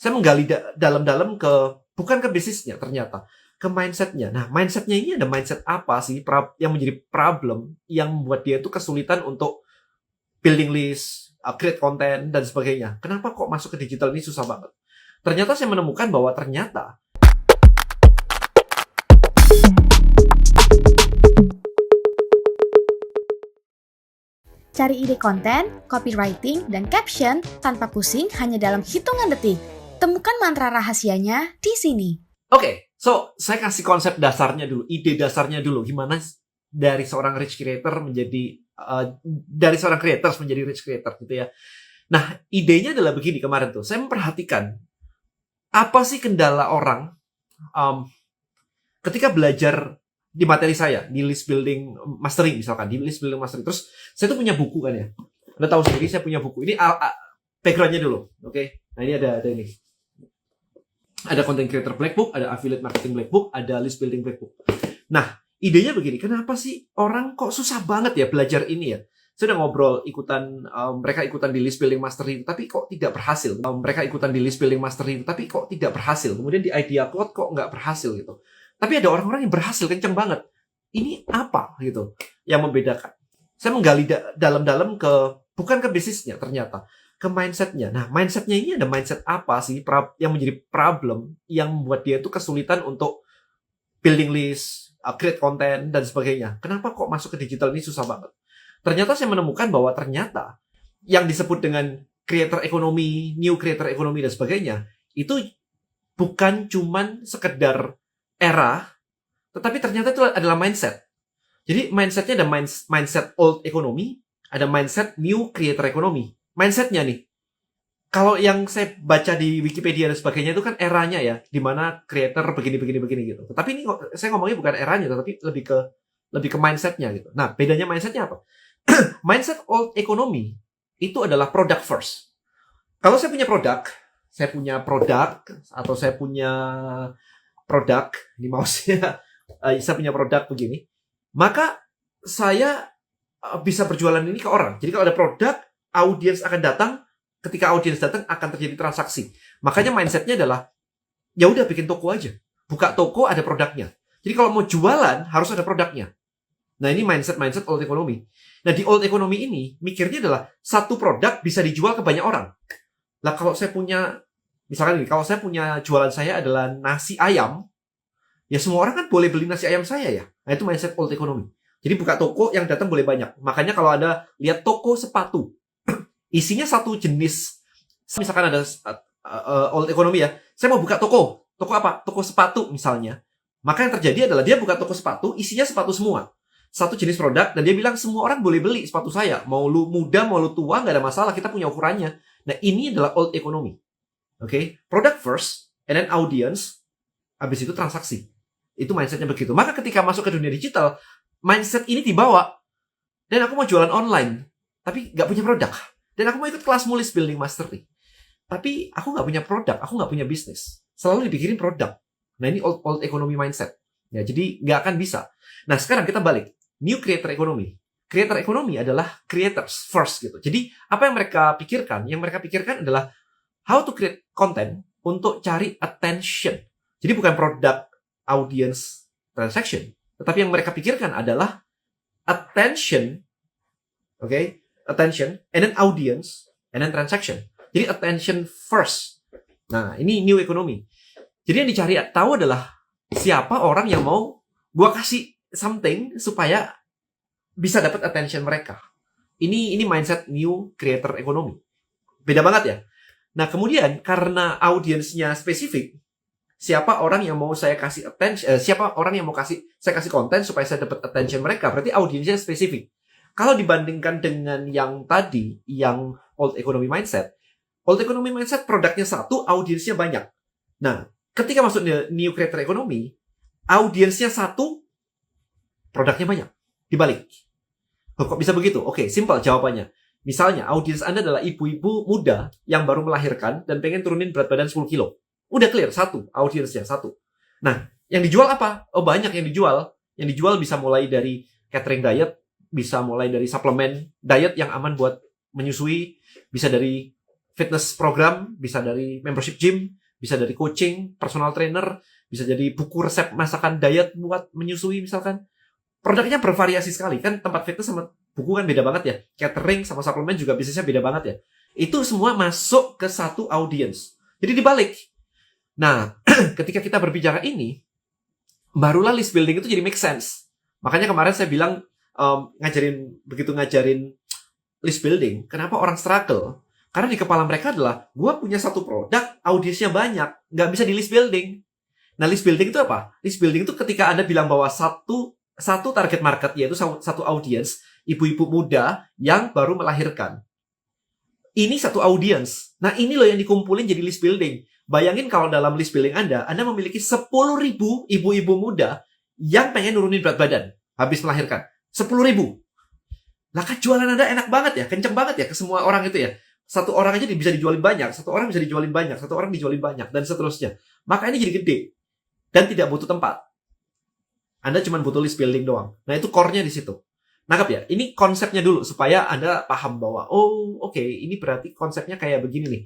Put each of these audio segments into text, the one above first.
saya menggali dalam-dalam bukan ke bisnisnya ternyata, ke mindsetnya. Nah, mindsetnya ini ada mindset apa sih yang menjadi problem yang membuat dia itu kesulitan untuk building list, create konten, dan sebagainya. Kenapa kok masuk ke digital ini susah banget? Ternyata saya menemukan bahwa ternyata Cari ide konten, copywriting, dan caption tanpa pusing hanya dalam hitungan detik. Temukan mantra rahasianya di sini. Oke, so saya kasih konsep dasarnya dulu, ide dasarnya dulu. Gimana dari seorang rich creator menjadi dari seorang creators menjadi rich creator gitu ya. Nah, idenya adalah begini kemarin tuh. Saya memperhatikan apa sih kendala orang ketika belajar di materi saya, di list building mastering misalkan, di list building mastering. Terus saya tuh punya buku kan ya. Anda tahu sendiri saya punya buku. Ini background-nya dulu, oke? Nah, ini ada ini. Ada content creator black book, ada affiliate marketing black book, ada list building black book. Nah, idenya begini, kenapa sih orang kok susah banget ya belajar ini ya? Saya udah ngobrol mereka ikutan di list building mastery, tapi kok tidak berhasil. Mereka ikutan di list building mastery, tapi kok tidak berhasil. Kemudian di idea cloud kok nggak berhasil gitu. Tapi ada orang-orang yang berhasil kenceng banget. Ini apa gitu yang membedakan? Saya menggali dalam-dalam bukan ke bisnisnya ternyata, ke mindsetnya. Nah, mindsetnya ini ada mindset apa sih yang menjadi problem yang membuat dia itu kesulitan untuk building list, create konten, dan sebagainya. Kenapa kok masuk ke digital ini susah banget? Ternyata saya menemukan bahwa ternyata yang disebut dengan creator economy, new creator economy, dan sebagainya, itu bukan cuman sekedar era, tetapi ternyata itu adalah mindset. Jadi mindsetnya ada mindset old economy, ada mindset new creator economy. Mindsetnya nih, kalau yang saya baca di Wikipedia dan sebagainya itu kan eranya ya, di mana creator begini gitu. Tapi ini saya ngomongnya bukan eranya, tetapi lebih ke mindsetnya gitu. Nah, bedanya mindsetnya apa? Mindset old economy itu adalah product first. Kalau saya punya produk atau saya punya produk, ini mouse-nya, saya punya produk begini, maka saya bisa berjualan ini ke orang. Jadi kalau ada produk, audiens akan datang. Ketika audiens datang akan terjadi transaksi. Makanya mindsetnya adalah ya udah bikin toko aja. Buka toko ada produknya. Jadi kalau mau jualan harus ada produknya. Nah, ini mindset old economy. Nah, di old economy ini mikirnya adalah satu produk bisa dijual ke banyak orang. Lah kalau saya punya misalkan ini, kalau saya punya jualan saya adalah nasi ayam, ya semua orang kan boleh beli nasi ayam saya ya. Nah, itu mindset old economy. Jadi buka toko yang datang boleh banyak. Makanya kalau ada lihat toko sepatu, isinya satu jenis. Misalkan ada old economy ya. Saya mau buka toko. Toko apa? Toko sepatu misalnya. Maka yang terjadi adalah dia buka toko sepatu, isinya sepatu semua. Satu jenis produk, dan dia bilang semua orang boleh beli sepatu saya. Mau lu muda, mau lu tua, nggak ada masalah. Kita punya ukurannya. Nah, ini adalah old economy. Oke? Product first, and then audience, habis itu transaksi. Itu mindsetnya begitu. Maka ketika masuk ke dunia digital, mindset ini dibawa. Dan aku mau jualan online, tapi nggak punya produk. Dan aku mau ikut kelas list building mastery. Tapi aku nggak punya produk, aku nggak punya bisnis. Selalu dipikirin produk. Nah, ini old economy mindset. Ya, jadi nggak akan bisa. Nah, sekarang kita balik. New creator economy. Creator economy adalah creators first gitu. Jadi, apa yang mereka pikirkan? Yang mereka pikirkan adalah how to create content untuk cari attention. Jadi bukan produk, audience, transaction. Tetapi yang mereka pikirkan adalah attention, okay? Attention, and then audience, and then transaction. Jadi attention first. Nah, ini new economy. Jadi yang dicari tahu adalah siapa orang yang mau gua kasih something supaya bisa dapat attention mereka. Ini mindset new creator economy. Beda banget ya. Nah, kemudian karena audiensnya spesifik, siapa orang yang mau saya kasih attention, siapa orang yang mau saya kasih konten supaya saya dapat attention mereka, berarti audiensnya spesifik. Kalau dibandingkan dengan yang tadi, yang old economy mindset produknya satu, audiensnya banyak. Nah, ketika masuk new creator economy, audiensnya satu, produknya banyak. Dibalik. Kok bisa begitu? Oke, simple jawabannya. Misalnya, audiens Anda adalah ibu-ibu muda yang baru melahirkan dan pengen turunin berat badan 10 kilo. Udah clear, satu. Audiensnya, satu. Nah, yang dijual apa? Oh, banyak yang dijual. Yang dijual bisa mulai dari catering diet, bisa mulai dari suplemen diet yang aman buat menyusui, bisa dari fitness program, bisa dari membership gym, bisa dari coaching, personal trainer, bisa jadi buku resep masakan diet buat menyusui misalkan. Produknya bervariasi sekali. Kan tempat fitness sama buku kan beda banget ya. Catering sama suplemen juga bisnisnya beda banget ya. Itu semua masuk ke satu audience. Jadi dibalik. Nah, ketika kita berbicara ini, barulah list building itu jadi make sense. Makanya kemarin saya bilang, begitu ngajarin list building, kenapa orang struggle? Karena di kepala mereka adalah, gue punya satu produk, audiensnya banyak, nggak bisa di list building. Nah, list building itu apa? List building itu ketika Anda bilang bahwa satu target market, yaitu satu audiens, ibu-ibu muda yang baru melahirkan. Ini satu audiens. Nah, ini loh yang dikumpulin jadi list building. Bayangin kalau dalam list building Anda memiliki 10.000 ibu-ibu muda yang pengen nurunin berat badan habis melahirkan. 10.000. Lah kan jualan Anda enak banget ya, kenceng banget ya ke semua orang itu ya. Satu orang aja bisa dijualin banyak, satu orang bisa dijualin banyak, satu orang dijualin banyak, dan seterusnya. Maka ini jadi gede. Dan tidak butuh tempat. Anda cuma butuh list building doang. Nah, itu core-nya di situ. Nangkap ya? Ini konsepnya dulu supaya Anda paham bahwa oke, ini berarti konsepnya kayak begini nih.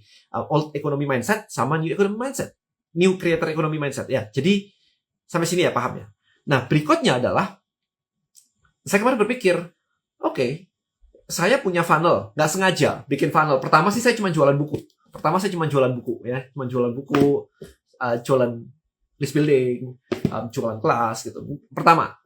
Old economy mindset sama new economy mindset. New creator economy mindset ya. Jadi sampai sini ya pahamnya. Nah, berikutnya adalah saya kemarin berpikir, oke, saya punya funnel, nggak sengaja bikin funnel. Pertama sih saya cuma jualan buku. Jualan list building, jualan kelas gitu. Pertama.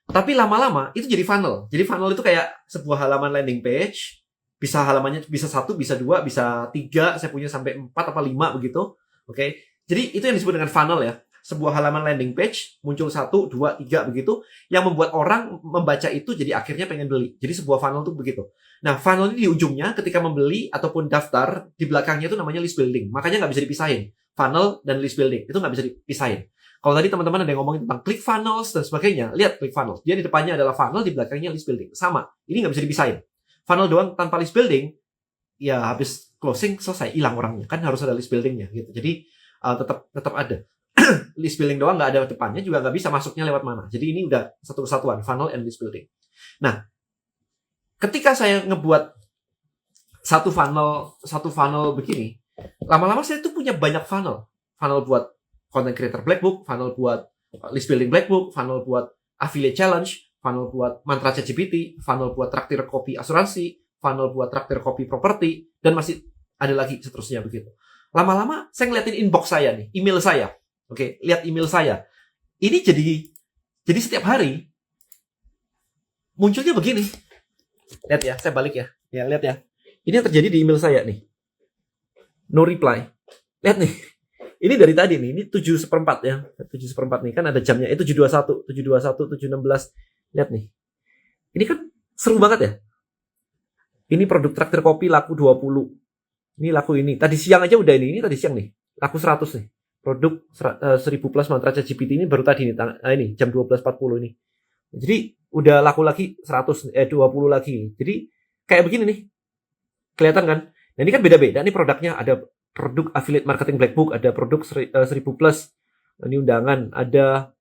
Tapi lama-lama itu jadi funnel. Jadi funnel itu kayak sebuah halaman landing page. Bisa halamannya bisa 1, bisa 2, bisa 3. Saya punya sampai 4 atau 5 begitu. Oke. Jadi itu yang disebut dengan funnel ya. Sebuah halaman landing page, muncul 1, 2, 3 begitu. Yang membuat orang membaca itu jadi akhirnya pengen beli. Jadi sebuah funnel itu begitu. Nah, funnel ini di ujungnya ketika membeli ataupun daftar, di belakangnya itu namanya list building. Makanya nggak bisa dipisahin. Funnel dan list building. Itu nggak bisa dipisahin. Kalau tadi teman-teman ada yang ngomongin tentang click funnels dan sebagainya, lihat click funnels. Dia di depannya adalah funnel, di belakangnya list building. Sama. Ini nggak bisa dipisahin. Funnel doang tanpa list building, ya habis closing selesai, hilang orangnya. Kan harus ada list buildingnya gitu. Jadi tetap ada. List building doang nggak ada depannya juga nggak bisa masuknya lewat mana. Jadi ini udah satu kesatuan, funnel and list building. Nah, ketika saya ngebuat satu funnel begini, lama-lama saya tuh punya banyak funnel. Funnel buat content creator black book, funnel buat list building black book, funnel buat affiliate challenge, funnel buat mantra ChatGPT, funnel buat traktir kopi asuransi, funnel buat traktir kopi properti, dan masih ada lagi seterusnya begitu. Lama-lama saya ngeliatin inbox saya nih, email saya. Oke, lihat email saya. Ini jadi setiap hari munculnya begini. Lihat ya, saya balik ya. Ya, lihat ya. Ini yang terjadi di email saya nih. No reply. Lihat nih. Ini dari tadi nih, ini 7/4 ya. 7/4 nih, kan ada jamnya. Itu 721, 716. Lihat nih. Ini kan seru banget ya. Ini produk traktir kopi laku 20. Ini laku ini. Tadi siang aja udah ini tadi siang nih. Laku 100 nih. Produk 1000 plus mantra ChatGPT ini baru tadi nih. Ini jam 12.40 ini. Jadi udah laku lagi 20 lagi. Jadi kayak begini nih. Kelihatan kan? Nah, ini kan beda-beda nih produknya. Ada produk affiliate marketing black book, ada produk 1000 plus, ini undangan, ada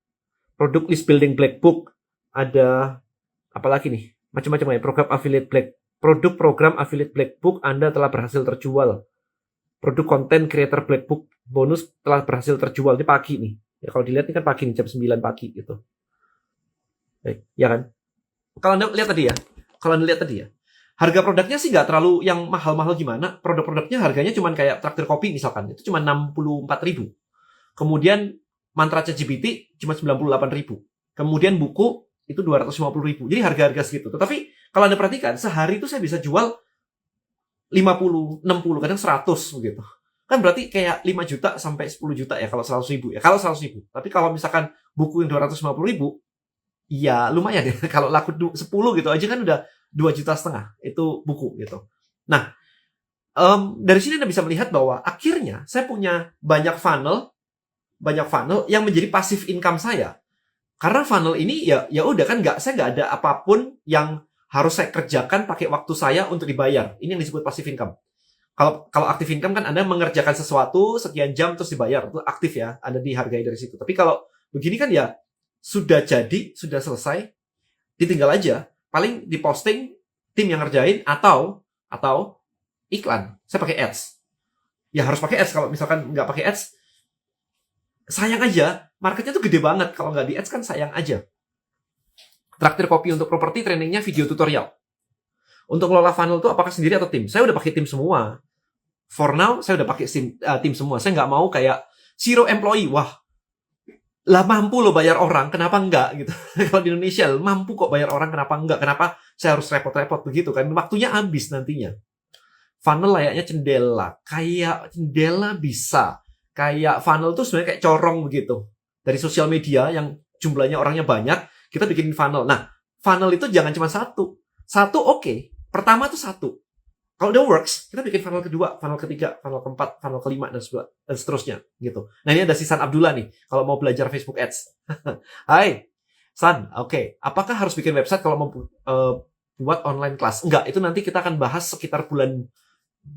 produk list building black book, ada apa lagi nih, macam-macam ya, program affiliate black book Anda telah berhasil terjual, produk content creator black book bonus telah berhasil terjual. Ini pagi nih ya, kalau dilihat ini kan pagi nih, jam 9 pagi gitu ya kan. Kalau Anda lihat tadi ya, harga produknya sih nggak terlalu yang mahal-mahal gimana. Produk-produknya harganya cuma kayak traktir kopi misalkan. Itu cuma 64.000. Kemudian mantra ChatGPT cuma 98.000. Kemudian buku itu 250.000. Jadi harga-harga segitu. Tetapi kalau Anda perhatikan, sehari itu saya bisa jual 50, 60, kadang 100 begitu. Kan berarti kayak 5 juta sampai 10 juta ya kalau 100.000 ya. Kalau 100.000. Tapi kalau misalkan buku yang 250.000, ya lumayan ya. Kalau laku 10 gitu aja kan udah 2,5 juta itu buku gitu. Nah, dari sini Anda bisa melihat bahwa akhirnya saya punya banyak funnel yang menjadi passive income saya. Karena funnel ini ya udah kan saya nggak ada apapun yang harus saya kerjakan pakai waktu saya untuk dibayar. Ini yang disebut passive income. Kalau active income kan Anda mengerjakan sesuatu sekian jam terus dibayar. Itu aktif ya, Anda dihargai dari situ. Tapi kalau begini kan ya sudah jadi, sudah selesai, ditinggal aja. Paling diposting tim yang ngerjain atau iklan. Saya pakai ads. ya harus pakai ads. Kalau misalkan nggak pakai ads, sayang aja. Marketnya tuh gede banget. Kalau nggak di ads kan sayang aja. Traktir Kopi untuk properti trainingnya video tutorial. Untuk ngelola funnel tuh apakah sendiri atau tim? Saya udah pakai tim semua. For now, saya udah pakai tim semua. Saya nggak mau kayak zero employee. Wah, lah mampu loh bayar orang, kenapa enggak gitu. Kalau di Indonesia mampu kok bayar orang, kenapa enggak? Kenapa saya harus repot-repot begitu kan? Waktunya habis nantinya. Funnel layaknya jendela. Kayak jendela bisa. Kayak funnel tuh sebenarnya kayak corong begitu. Dari sosial media yang jumlahnya orangnya banyak, kita bikin funnel. Nah, funnel itu jangan cuma satu. Satu oke. Pertama tuh satu. Kalau udah works, kita bikin funnel kedua, funnel ketiga, funnel keempat, funnel kelima, dan seterusnya. Gitu. Nah, ini ada si San Abdullah nih, kalau mau belajar Facebook Ads. Hai, San, oke. Apakah harus bikin website kalau mau buat online class? Enggak, itu nanti kita akan bahas sekitar bulan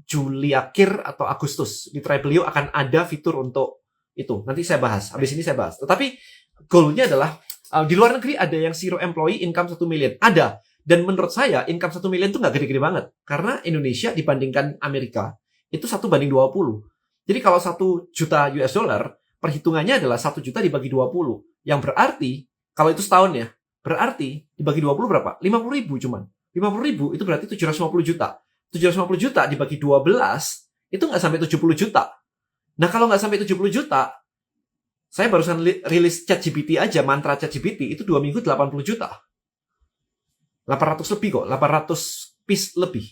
Juli akhir atau Agustus. Di Tribelio akan ada fitur untuk itu. Nanti saya bahas, habis ini saya bahas. Tetapi goalnya adalah, di luar negeri ada yang zero employee, income 1 million. Ada. Dan menurut saya, income 1 million itu nggak gede-gede banget. Karena Indonesia dibandingkan Amerika, itu 1:20. Jadi kalau 1 juta US dollar, perhitungannya adalah 1 juta dibagi 20. Yang berarti, kalau itu setahun ya, berarti dibagi 20 berapa? 50 ribu cuman. 50 ribu itu berarti 750 juta. 750 juta dibagi 12, itu nggak sampai 70 juta. Nah kalau nggak sampai 70 juta, saya barusan rilis ChatGPT aja, mantra ChatGPT, itu 2 minggu 80 juta. 800 lebih kok, 800 piece lebih.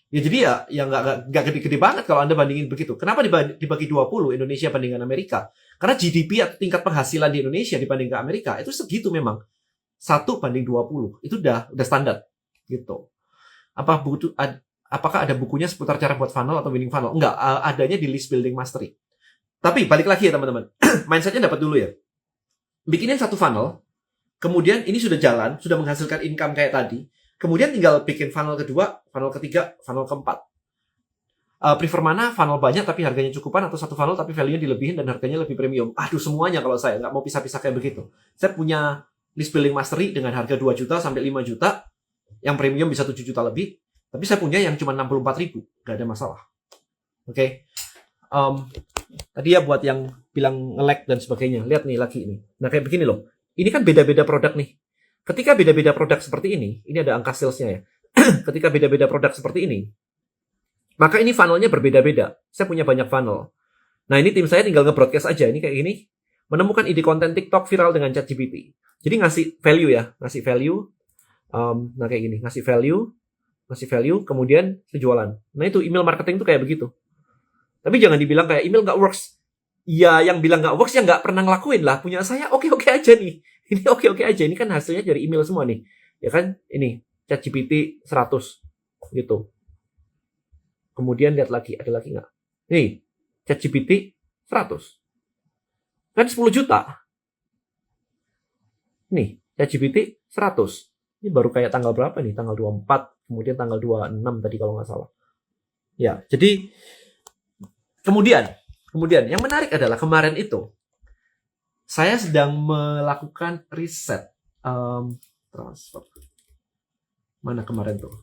Ya jadi ya nggak gede-gede banget kalau Anda bandingin begitu. Kenapa dibagi 20 Indonesia bandingkan Amerika? Karena GDP atau tingkat penghasilan di Indonesia dibandingkan Amerika itu segitu memang. 1:20. Itu udah standar gitu. Apakah ada bukunya seputar cara buat funnel atau winning funnel? Enggak, adanya di List Building Mastery. Tapi balik lagi ya teman-teman. Mindsetnya dapat dulu ya. Bikinin satu funnel, kemudian ini sudah jalan, sudah menghasilkan income kayak tadi. Kemudian tinggal bikin funnel kedua, funnel ketiga, funnel keempat. Prefer mana? Funnel banyak tapi harganya cukupan, atau satu funnel tapi value-nya dilebihin dan harganya lebih premium. Aduh, semuanya kalau saya nggak mau pisah-pisah kayak begitu. Saya punya List Building Mastery dengan harga 2 juta sampai 5 juta. Yang premium bisa 7 juta lebih. Tapi saya punya yang cuma 64 ribu. Nggak ada masalah. Oke. Tadi ya buat yang bilang nge-lag dan sebagainya. Lihat nih lagi ini. Nah kayak begini loh. Ini kan beda-beda produk nih. Ketika beda-beda produk seperti ini ada angka salesnya ya. Ketika beda-beda produk seperti ini, maka ini funnelnya berbeda-beda. Saya punya banyak funnel. Nah ini tim saya tinggal nge-broadcast aja. Ini kayak gini. Menemukan ide konten TikTok viral dengan ChatGPT. Jadi ngasih value ya. Ngasih value. Nah kayak gini. Ngasih value, kemudian jualan. Nah itu email marketing tuh kayak begitu. Tapi jangan dibilang kayak email nggak works. Ya yang bilang nggak works ya nggak pernah ngelakuin lah. Punya saya oke-oke aja nih. Ini oke-oke aja. Ini kan hasilnya dari email semua nih. Ya kan? Ini ChatGPT 100 gitu. Kemudian lihat lagi, ada lagi nggak? Nih, ChatGPT 100. Kan 10 juta. Nih, ChatGPT 100. Ini baru kayak tanggal berapa nih? Tanggal 24, kemudian tanggal 26 tadi kalau nggak salah. Ya, jadi kemudian yang menarik adalah kemarin itu saya sedang melakukan riset transfer. Mana kemarin tuh?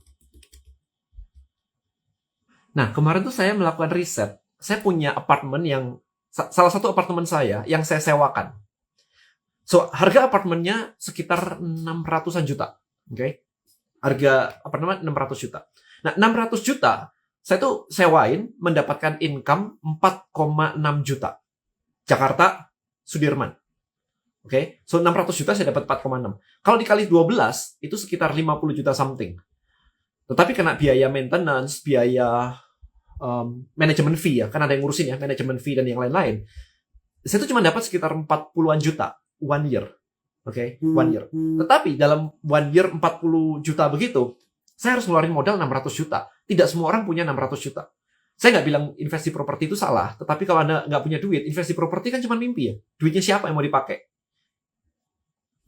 Nah, kemarin tuh saya melakukan riset. Saya punya apartemen yang salah satu apartemen saya yang saya sewakan. So, harga apartemennya sekitar 600-an juta. Oke. Harga apartemen 600 juta. Nah, 600 juta saya tuh sewain mendapatkan income 4,6 juta. Jakarta, Sudirman. Oke. So, 600 juta saya dapat 4,6. Kalau dikali 12, itu sekitar 50 juta something. Tetapi kena biaya maintenance, biaya manajemen fee ya. Kan ada yang ngurusin ya, manajemen fee dan yang lain-lain. Saya tuh cuma dapat sekitar 40-an juta. 1 year. Oke, 1 year. Tetapi dalam 1 year 40 juta begitu, saya harus ngeluarin modal 600 juta. Tidak semua orang punya 600 juta. Saya nggak bilang investasi properti itu salah, tetapi kalau Anda nggak punya duit, investasi properti kan cuma mimpi ya. Duitnya siapa yang mau dipakai?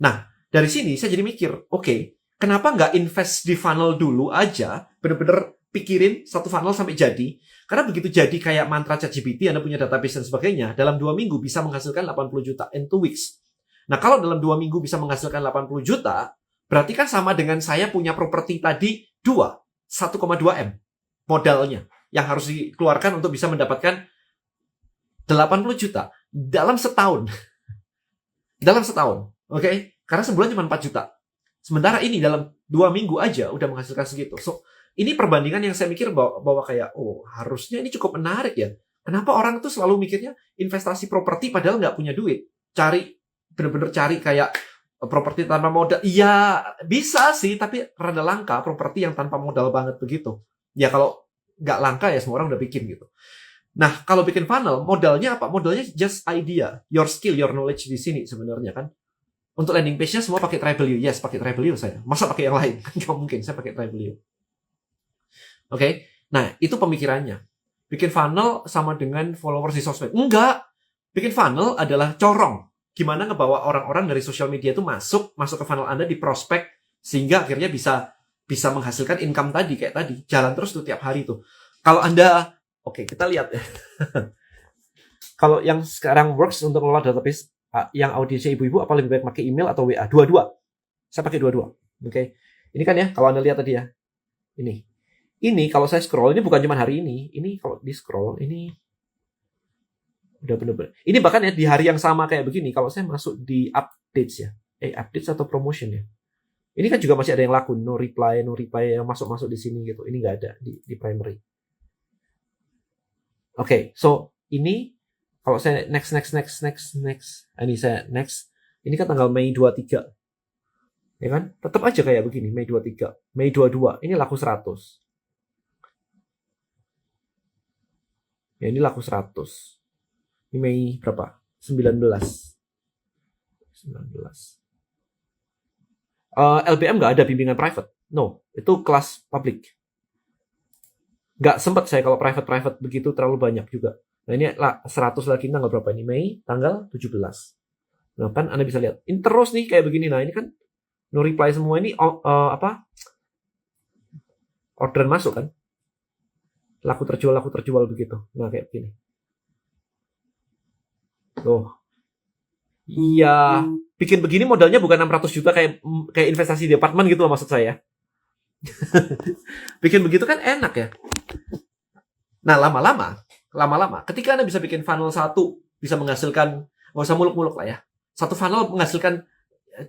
Nah, dari sini saya jadi mikir, oke, kenapa nggak invest di funnel dulu aja, bener-bener pikirin satu funnel sampai jadi. Karena begitu jadi kayak mantra ChatGPT, Anda punya database dan sebagainya, dalam 2 minggu bisa menghasilkan 80 juta in 2 weeks. Nah, kalau dalam 2 minggu bisa menghasilkan 80 juta, berarti kan sama dengan saya punya properti tadi 1,2 M modalnya yang harus dikeluarkan untuk bisa mendapatkan 80 juta dalam setahun. Dalam setahun. Oke? Karena sebulan cuma 4 juta. Sementara ini dalam 2 minggu aja udah menghasilkan segitu. So, ini perbandingan yang saya mikir bahwa kayak, oh harusnya ini cukup menarik ya. Kenapa orang tuh selalu mikirnya investasi properti padahal nggak punya duit? Bener-bener cari kayak properti tanpa modal. Iya, bisa sih, tapi rada langka properti yang tanpa modal banget begitu. Ya kalau nggak langka ya semua orang udah bikin gitu. Nah, kalau bikin funnel, modalnya apa? Modalnya just idea, your skill, your knowledge di sini sebenarnya kan. Untuk landing page-nya semua pakai Tribelio. Yes, pakai Tribelio saya. Masa pakai yang lain? Nggak mungkin, saya pakai Tribelio. Oke? Nah, itu pemikirannya. Bikin funnel sama dengan followers di sosmed. Enggak! Bikin funnel adalah corong. Gimana ngebawa orang-orang dari social media itu masuk ke funnel Anda di prospek, sehingga akhirnya bisa menghasilkan income tadi, kayak tadi. Jalan terus tuh tiap hari tuh. Kalau Anda Oke, kita lihat ya. Kalau yang sekarang works untuk ngelola database, yang audiensnya ibu-ibu, apa lebih baik pakai email atau WA? Dua-dua. Saya pakai dua-dua. Oke. Ini kan ya, kalau Anda lihat tadi ya. Ini kalau saya scroll, ini bukan cuma hari ini. Ini kalau di scroll, ini udah bener-bener. Ini bahkan ya di hari yang sama kayak begini, kalau saya masuk di updates ya. Updates atau promotion ya. Ini kan juga masih ada yang laku, no reply yang masuk di sini gitu. Ini nggak ada di primary. Oke, so ini kalau saya next. Ini saya next. Ini kan tanggal Mei 23. Ya kan? Tetap aja kayak begini, Mei 23. Mei 22, ini laku 100. Ya, ini laku 100. Ini Mei berapa? 19. LBM nggak ada bimbingan private. No, itu kelas public. Nggak sempat saya kalau private begitu terlalu banyak juga. Nah ini 100 lagi tanggal berapa ini? Mei tanggal 17. Nah kan Anda bisa lihat. Ini terus nih kayak begini. Nah ini kan no reply semua ini orderan masuk kan. Laku terjual begitu. Nah kayak begini. Tuh. Iya, bikin begini modalnya bukan 600 juta kayak investasi di apartemen gitu loh maksud saya. Bikin begitu kan enak ya. Nah, lama-lama, ketika Anda bisa bikin funnel satu, bisa menghasilkan, nggak usah muluk-muluk lah ya. Satu funnel menghasilkan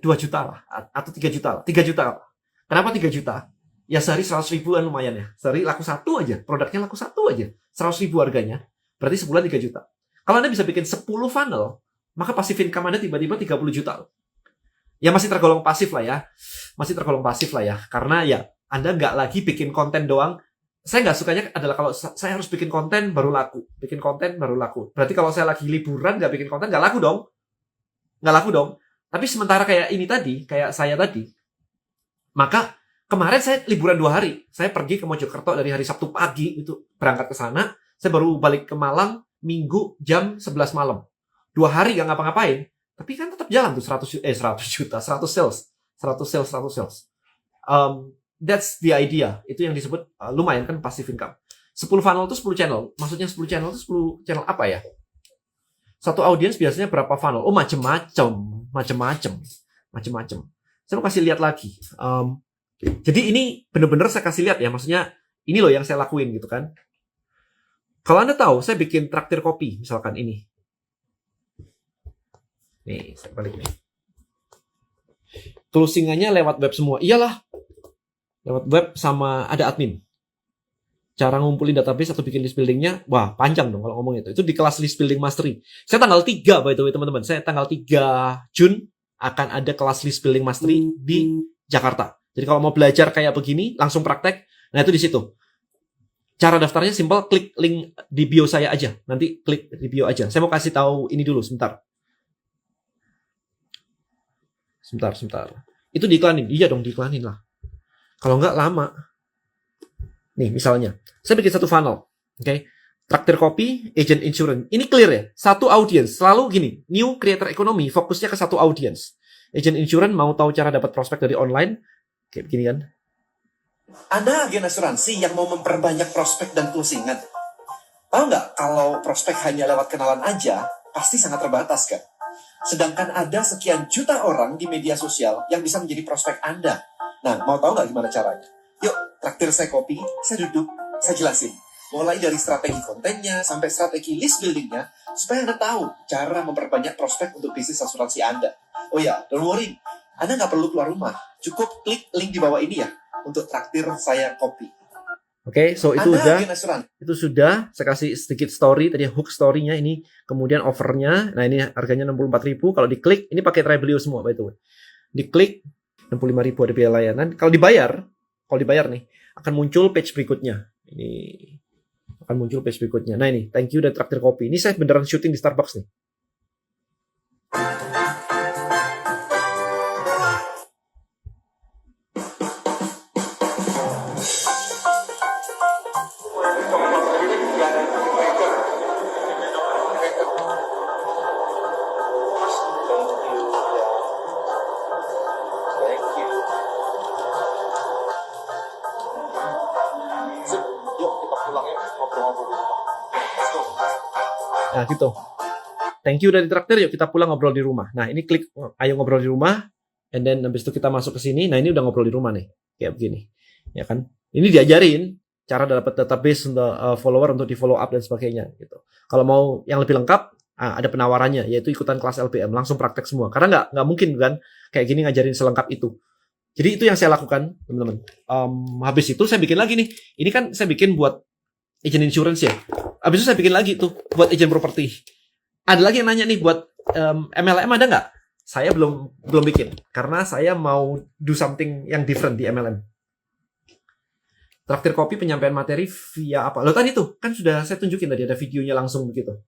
2 juta lah, atau 3 juta lah. 3 juta lah. Kenapa 3 juta? Ya sehari 100 ribuan lumayan ya. Sehari laku satu aja, produknya laku satu aja. 100 ribu harganya, berarti sebulan 3 juta. Kalau Anda bisa bikin 10 funnel, maka passive income Anda tiba-tiba 30 juta. Ya masih tergolong pasif lah ya. Karena ya Anda nggak lagi bikin konten doang. Saya nggak sukanya adalah kalau saya harus bikin konten baru laku. Berarti kalau saya lagi liburan nggak bikin konten nggak laku dong. Tapi sementara kayak ini tadi, kayak saya tadi, maka kemarin saya liburan 2 hari. Saya pergi ke Mojokerto dari hari Sabtu pagi itu berangkat ke sana. Saya baru balik ke Malang Minggu jam 11 malam. 2 hari nggak ngapa-ngapain. Tapi kan tetap jalan tuh 100 juta, 100 sales. That's the idea. Itu yang disebut lumayan kan passive income. 10 funnel itu 10 channel. Maksudnya 10 channel itu 10 channel apa ya? Satu audiens biasanya berapa funnel? Oh, macem-macem. Saya mau kasih lihat lagi. Jadi ini bener-bener saya kasih lihat ya. Maksudnya ini loh yang saya lakuin gitu kan. Kalau Anda tahu, saya bikin traktir kopi. Misalkan ini. Nih, saya balik nih. Closingannya lewat web semua. Iyalah. Lewat web sama ada admin. Cara ngumpulin database atau bikin list buildingnya, wah panjang dong kalau ngomong itu. Itu di kelas list building mastery. Saya tanggal 3 by the way teman-teman. Saya tanggal 3 Jun akan ada kelas list building mastery di Jakarta. Jadi kalau mau belajar kayak begini, langsung praktek. Nah itu di situ. Cara daftarnya simple, klik link di bio saya aja. Nanti klik di bio aja. Saya mau kasih tahu ini dulu sebentar. Sebentar. Itu diiklanin. Iya dong diiklanin lah. Kalau nggak lama. Nih misalnya, saya bikin satu funnel. Oke. Traktir kopi, agent insurance. Ini clear ya. Satu audience. Selalu gini, new creator economy, fokusnya ke satu audience. Agent insurance mau tahu cara dapat prospek dari online. Kayak begini kan. Ada agen asuransi yang mau memperbanyak prospek dan closingan. Tahu nggak, kalau prospek hanya lewat kenalan aja, pasti sangat terbatas kan? Sedangkan ada sekian juta orang di media sosial yang bisa menjadi prospek Anda. Nah, mau tahu nggak gimana caranya? Yuk, traktir saya kopi, saya duduk, saya jelasin. Mulai dari strategi kontennya, sampai strategi list buildingnya, supaya Anda tahu cara memperbanyak prospek untuk bisnis asuransi Anda. Oh ya, don't worry, Anda nggak perlu keluar rumah. Cukup klik link di bawah ini ya, untuk traktir saya kopi. Oke, so itu Anda udah. agen asuransi. Itu sudah. Saya kasih sedikit story tadi, hook story-nya ini, kemudian offernya. Nah, ini harganya 64.000. Kalau diklik, ini pakai Tribelio semua by the way. Diklik 65.000 ada biaya layanan. Kalau dibayar nih, akan muncul page berikutnya. Ini akan muncul page berikutnya. Nah, ini thank you dan traktir kopi. Ini saya beneran syuting di Starbucks nih. Nah, gitu. Thank you dari traktir, yuk kita pulang ngobrol di rumah. Nah, ini klik ayo ngobrol di rumah, and then habis itu kita masuk ke sini. Nah, ini udah ngobrol di rumah nih, kayak begini. Ya kan? Ini diajarin cara dapat database untuk follower untuk di follow up dan sebagainya gitu. Kalau mau yang lebih lengkap, ada penawarannya yaitu ikutan kelas LPM, langsung praktek semua. Karena nggak mungkin kan kayak gini ngajarin selengkap itu. Jadi itu yang saya lakukan, teman-teman. Habis itu saya bikin lagi nih. Ini kan saya bikin buat agent insurance ya. Habis itu saya bikin lagi tuh buat agent property. Ada lagi yang nanya nih buat MLM ada nggak? Saya belum bikin karena saya mau do something yang different di MLM. Traktir kopi penyampaian materi via apa? Loh tadi tuh kan sudah saya tunjukin tadi ada videonya langsung begitu.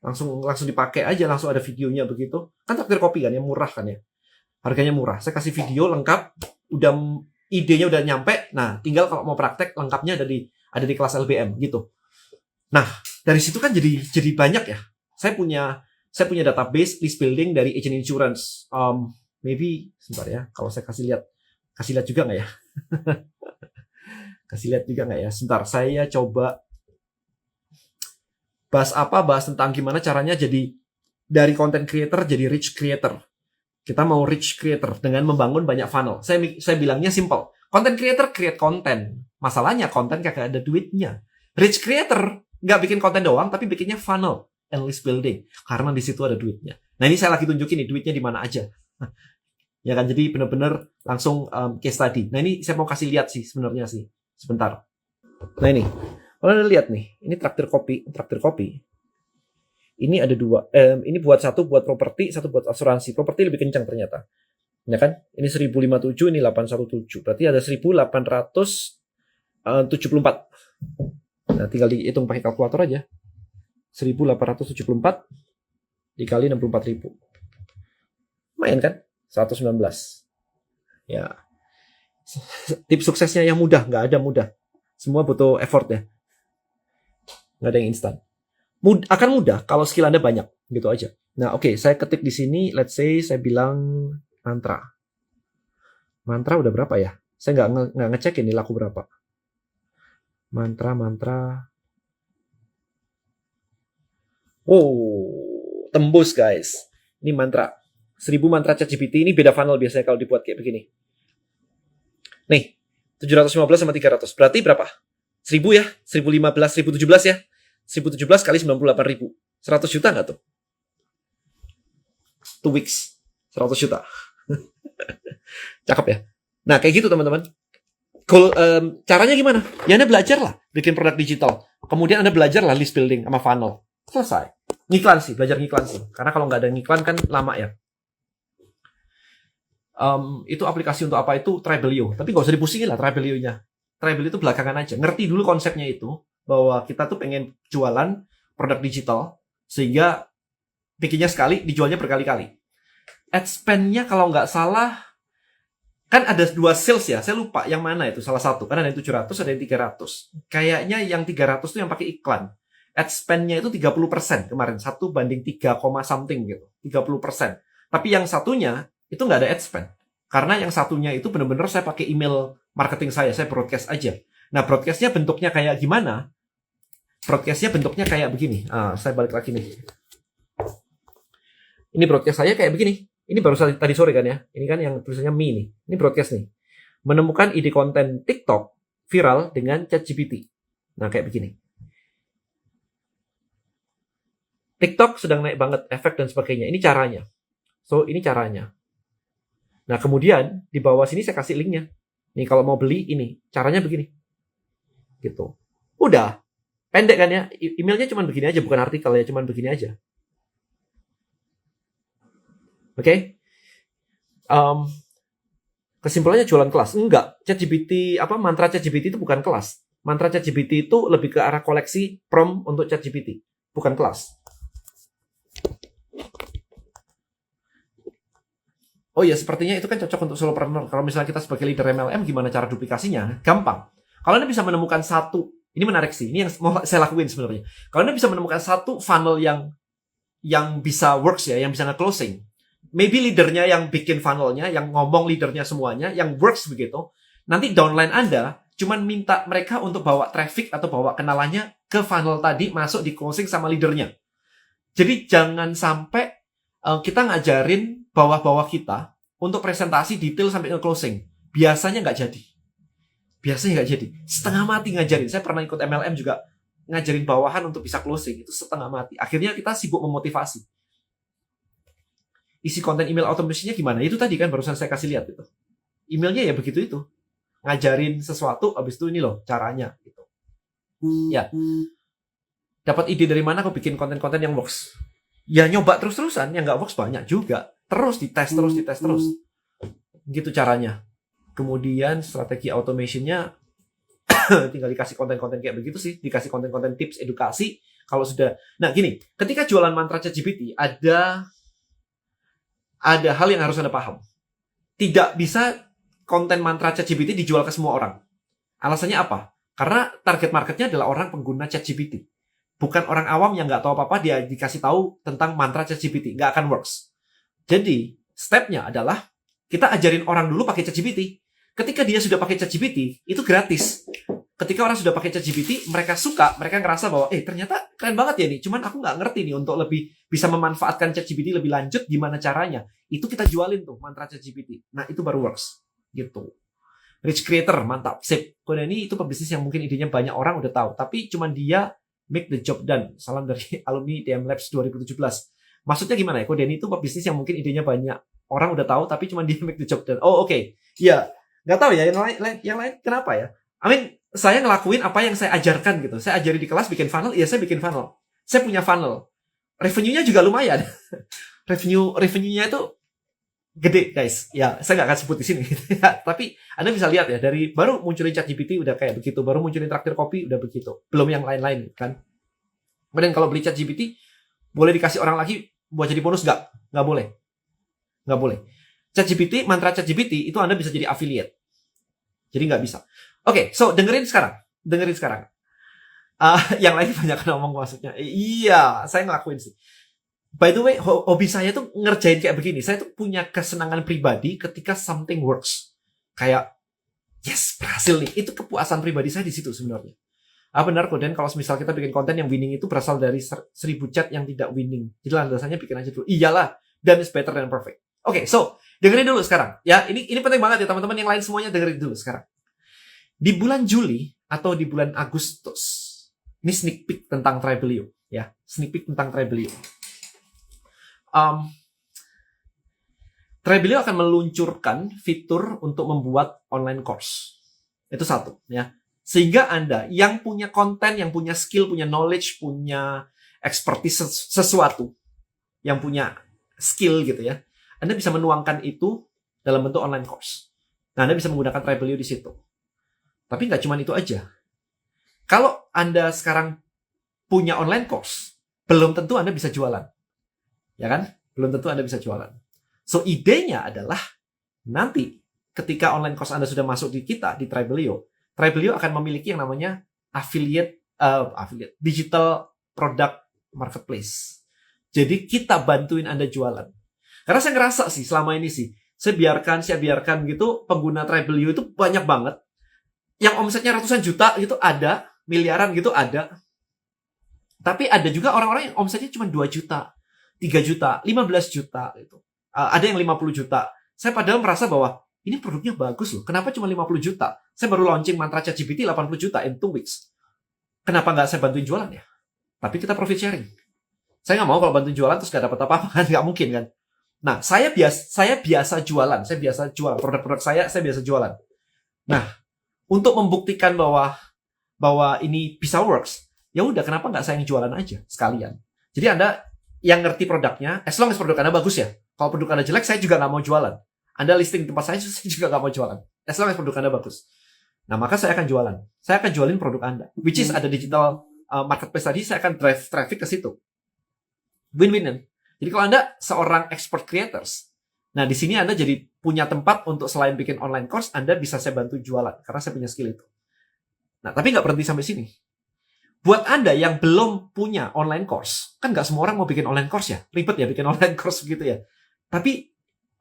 Langsung dipakai aja, langsung ada videonya begitu. Kan traktir kopi kan yang murah kan ya. Harganya murah. Saya kasih video lengkap, udah idenya udah nyampe. Nah, tinggal kalau mau praktek lengkapnya ada di kelas LBM gitu. Nah, dari situ kan jadi banyak ya. Saya punya database list building dari agent insurance. Maybe sebentar ya. Kalau saya kasih lihat juga nggak ya? Kasih lihat juga nggak ya? Sebentar, saya coba bahas tentang gimana caranya jadi dari content creator jadi rich creator. Kita mau rich creator dengan membangun banyak funnel. Saya bilangnya simple. Content creator create konten. Masalahnya konten kagak ada duitnya. Rich creator nggak bikin konten doang, tapi bikinnya funnel and list building. Karena di situ ada duitnya. Nah ini saya lagi tunjukin nih duitnya di mana aja. Ya kan, jadi benar-benar langsung case study. Nah ini saya mau kasih lihat sih sebenarnya sih. Sebentar. Nah ini. Kalau Anda lihat nih, ini traktir kopi. Ini ada dua. Ini buat satu buat properti, satu buat asuransi. Properti lebih kencang ternyata. Ya kan? Ini 1057, ini 817. Berarti ada 1874. Nah, tinggal dihitung pakai kalkulator aja. 1874 dikali 64.000. Lumayan kan? 119. Ya. Tips suksesnya yang mudah, nggak ada mudah. Semua butuh effort ya. Nggak ada yang instan. Akan mudah kalau skill Anda banyak, gitu aja. Nah, oke, saya ketik di sini, let's say saya bilang mantra. Mantra udah berapa ya? Saya nggak ngecek ini laku berapa. Mantra. Oh, tembus guys. Ini mantra. 1000 mantra ChatGPT ini beda funnel biasanya kalau dibuat kayak begini. Nih, 715 sama 300. Berarti berapa? 1000 ya? 1015, 1017 ya? 1017 kali 98.000. 100 juta nggak tuh? 2 weeks. 100 juta. Cakep ya? Nah, kayak gitu teman-teman. Caranya gimana? Ya Anda belajar lah bikin produk digital. Kemudian Anda belajar lah list building sama funnel. Selesai. Ngiklan sih, belajar ngiklan sih. Karena kalau nggak ada ngiklan kan lama ya. Itu aplikasi untuk apa itu? Tribelio. Tapi nggak usah dipusingin lah Tribelio-nya. Tribelio itu belakangan aja. Ngerti dulu konsepnya itu. Bahwa kita tuh pengen jualan produk digital. Sehingga bikinnya sekali, dijualnya berkali-kali. Ad spend-nya kalau nggak salah kan ada 2 sales ya, saya lupa yang mana itu salah satu. Kan ada yang 700, ada yang 300. Kayaknya yang 300 itu yang pakai iklan. Ad spend-nya itu 30% kemarin. 1 banding 3, something gitu. 30%. Tapi yang satunya itu nggak ada ad spend. Karena yang satunya itu benar-benar saya pakai email marketing saya broadcast aja. Nah, broadcast-nya bentuknya kayak gimana? Broadcast-nya bentuknya kayak begini. Saya balik lagi nih. Ini broadcast saya kayak begini. Ini baru tadi sore kan ya. Ini kan yang tulisannya Me nih. Ini broadcast nih. Menemukan ide konten TikTok viral dengan ChatGPT. Nah, kayak begini. TikTok sedang naik banget efek dan sebagainya. Ini caranya. So, ini caranya. Nah, kemudian di bawah sini saya kasih linknya. Nih, kalau mau beli ini, caranya begini. Gitu. Udah. Pendek kan ya? Emailnya cuma begini aja, bukan artikel ya, cuma begini aja. Oke? Kesimpulannya jualan kelas. Enggak. ChatGPT, mantra ChatGPT itu bukan kelas. Mantra ChatGPT itu lebih ke arah koleksi prompt untuk ChatGPT, bukan kelas. Oh iya, sepertinya itu kan cocok untuk solopreneur. Kalau misalnya kita sebagai leader MLM, gimana cara duplikasinya? Gampang. Kalau Anda bisa menemukan satu, ini menarik sih, ini yang mau saya lakuin sebenarnya. Kalau Anda bisa menemukan satu funnel yang bisa works ya, yang bisa nge-closing. Maybe leadernya yang bikin funnelnya, yang ngomong leadernya semuanya, yang works begitu. Nanti downline Anda cuman minta mereka untuk bawa traffic atau bawa kenalannya ke funnel tadi, masuk di closing sama leadernya. Jadi jangan sampai kita ngajarin bawah-bawah kita untuk presentasi detail sampai ke closing. Biasanya nggak jadi. Setengah mati ngajarin. Saya pernah ikut MLM juga ngajarin bawahan untuk bisa closing. Itu setengah mati. Akhirnya kita sibuk memotivasi. Isi konten email automation-nya gimana? Itu tadi kan barusan saya kasih lihat itu. Emailnya ya begitu itu. Ngajarin sesuatu, habis itu ini loh caranya. Gitu. Ya. Dapat ide dari mana aku bikin konten-konten yang works? Ya nyoba terus-terusan, yang nggak works banyak juga. Terus dites terus. Gitu caranya. Kemudian strategi automation-nya tinggal dikasih konten-konten kayak begitu sih. Dikasih konten-konten tips, edukasi. Kalau sudah... Nah gini, ketika jualan mantra ChatGPT, ada hal yang harus Anda paham. Tidak bisa konten mantra ChatGPT dijual ke semua orang. Alasannya apa? Karena target marketnya adalah orang pengguna ChatGPT. Bukan orang awam yang nggak tahu apa-apa, dia dikasih tahu tentang mantra ChatGPT. Nggak akan works. Jadi, stepnya adalah kita ajarin orang dulu pakai ChatGPT. Ketika dia sudah pakai ChatGPT, itu gratis. Ketika orang sudah pakai ChatGPT, mereka suka, mereka ngerasa bahwa, ternyata keren banget ya nih. Cuman aku nggak ngerti nih untuk lebih bisa memanfaatkan ChatGPT lebih lanjut, gimana caranya. Itu kita jualin tuh, mantra ChatGPT. Nah, itu baru works. Gitu. Rich creator, mantap. Sip. Kodani itu pebisnis yang mungkin idenya banyak orang udah tahu. Tapi cuman dia make the job done. Salam dari alumni DM Labs 2017. Maksudnya gimana ya? Kodani itu pebisnis yang mungkin idenya banyak orang udah tahu, tapi cuma dia make the job done. Oh, oke. Iya. Nggak tahu ya, yang lain kenapa ya? Saya ngelakuin apa yang saya ajarkan gitu. Saya ajari di kelas bikin funnel, saya bikin funnel. Saya punya funnel. Revenue-nya juga lumayan. Revenue-nya itu gede, guys. Ya, saya nggak akan sebut di sini. Tapi Anda bisa lihat ya, dari baru munculin ChatGPT udah kayak begitu. Baru munculin traktir kopi udah begitu. Belum yang lain-lain kan. Kemudian kalau beli ChatGPT, boleh dikasih orang lagi buat jadi bonus? Nggak boleh. Nggak boleh. ChatGPT, mantra ChatGPT itu Anda bisa jadi affiliate. Jadi nggak bisa. Oke, so dengerin sekarang. Yang lain banyak ngomong maksudnya. Iya, saya ngelakuin sih. By the way, hobi saya tuh ngerjain kayak begini. Saya tuh punya kesenangan pribadi ketika something works. Kayak, yes, berhasil nih. Itu kepuasan pribadi saya di situ sebenarnya. Benar kok, dan kalau misal kita bikin konten yang winning itu berasal dari 1000 chat yang tidak winning. Jadi landasannya bikin aja dulu. Iyalah, dan it's better than perfect. Oke, so dengerin dulu sekarang. Ya, ini penting banget ya teman-teman yang lain semuanya, dengerin dulu sekarang. Di bulan Juli atau di bulan Agustus, ini sneak peek tentang Tribelio, ya. Sneak peek tentang Tribelio. Tribelio akan meluncurkan fitur untuk membuat online course. Itu satu, ya. Sehingga Anda yang punya konten, yang punya skill, punya knowledge, punya expertise sesuatu, yang punya skill gitu ya, Anda bisa menuangkan itu dalam bentuk online course. Nah, Anda bisa menggunakan Tribelio di situ. Tapi nggak cuma itu aja. Kalau Anda sekarang punya online course, belum tentu Anda bisa jualan. Ya kan? Belum tentu Anda bisa jualan. So, idenya adalah nanti ketika online course Anda sudah masuk di kita, di Tribelio akan memiliki yang namanya affiliate digital product marketplace. Jadi kita bantuin Anda jualan. Karena saya ngerasa sih selama ini sih, saya biarkan gitu, pengguna Tribelio itu banyak banget. Yang omsetnya ratusan juta gitu ada, miliaran gitu ada. Tapi ada juga orang-orang yang omsetnya cuma 2 juta, 3 juta, 15 juta gitu. Ada yang 50 juta. Saya padahal merasa bahwa ini produknya bagus loh. Kenapa cuma 50 juta? Saya baru launching mantra ChatGPT 80 juta in 2 weeks. Kenapa nggak saya bantuin jualan ya? Tapi kita profit sharing. Saya nggak mau kalau bantuin jualan terus nggak dapat apa-apa kan, nggak mungkin kan. Nah, saya biasa jualan, saya biasa jual produk-produk saya biasa jualan. Nah, untuk membuktikan bahwa ini bisa works, ya udah kenapa nggak saya yang jualan aja sekalian. Jadi Anda yang ngerti produknya, as long as produk Anda bagus ya. Kalau produk Anda jelek, saya juga nggak mau jualan. Anda listing tempat saya juga nggak mau jualan. As long as produk Anda bagus. Nah, maka saya akan jualan. Saya akan jualin produk Anda. Which is ada digital marketplace tadi, saya akan drive traffic ke situ. Win-win. Jadi kalau Anda seorang expert creators, nah di sini Anda jadi punya tempat untuk selain bikin online course, Anda bisa saya bantu jualan. Karena saya punya skill itu. Nah, tapi nggak berhenti sampai sini. Buat Anda yang belum punya online course, kan nggak semua orang mau bikin online course ya. Ribet ya bikin online course begitu ya. Tapi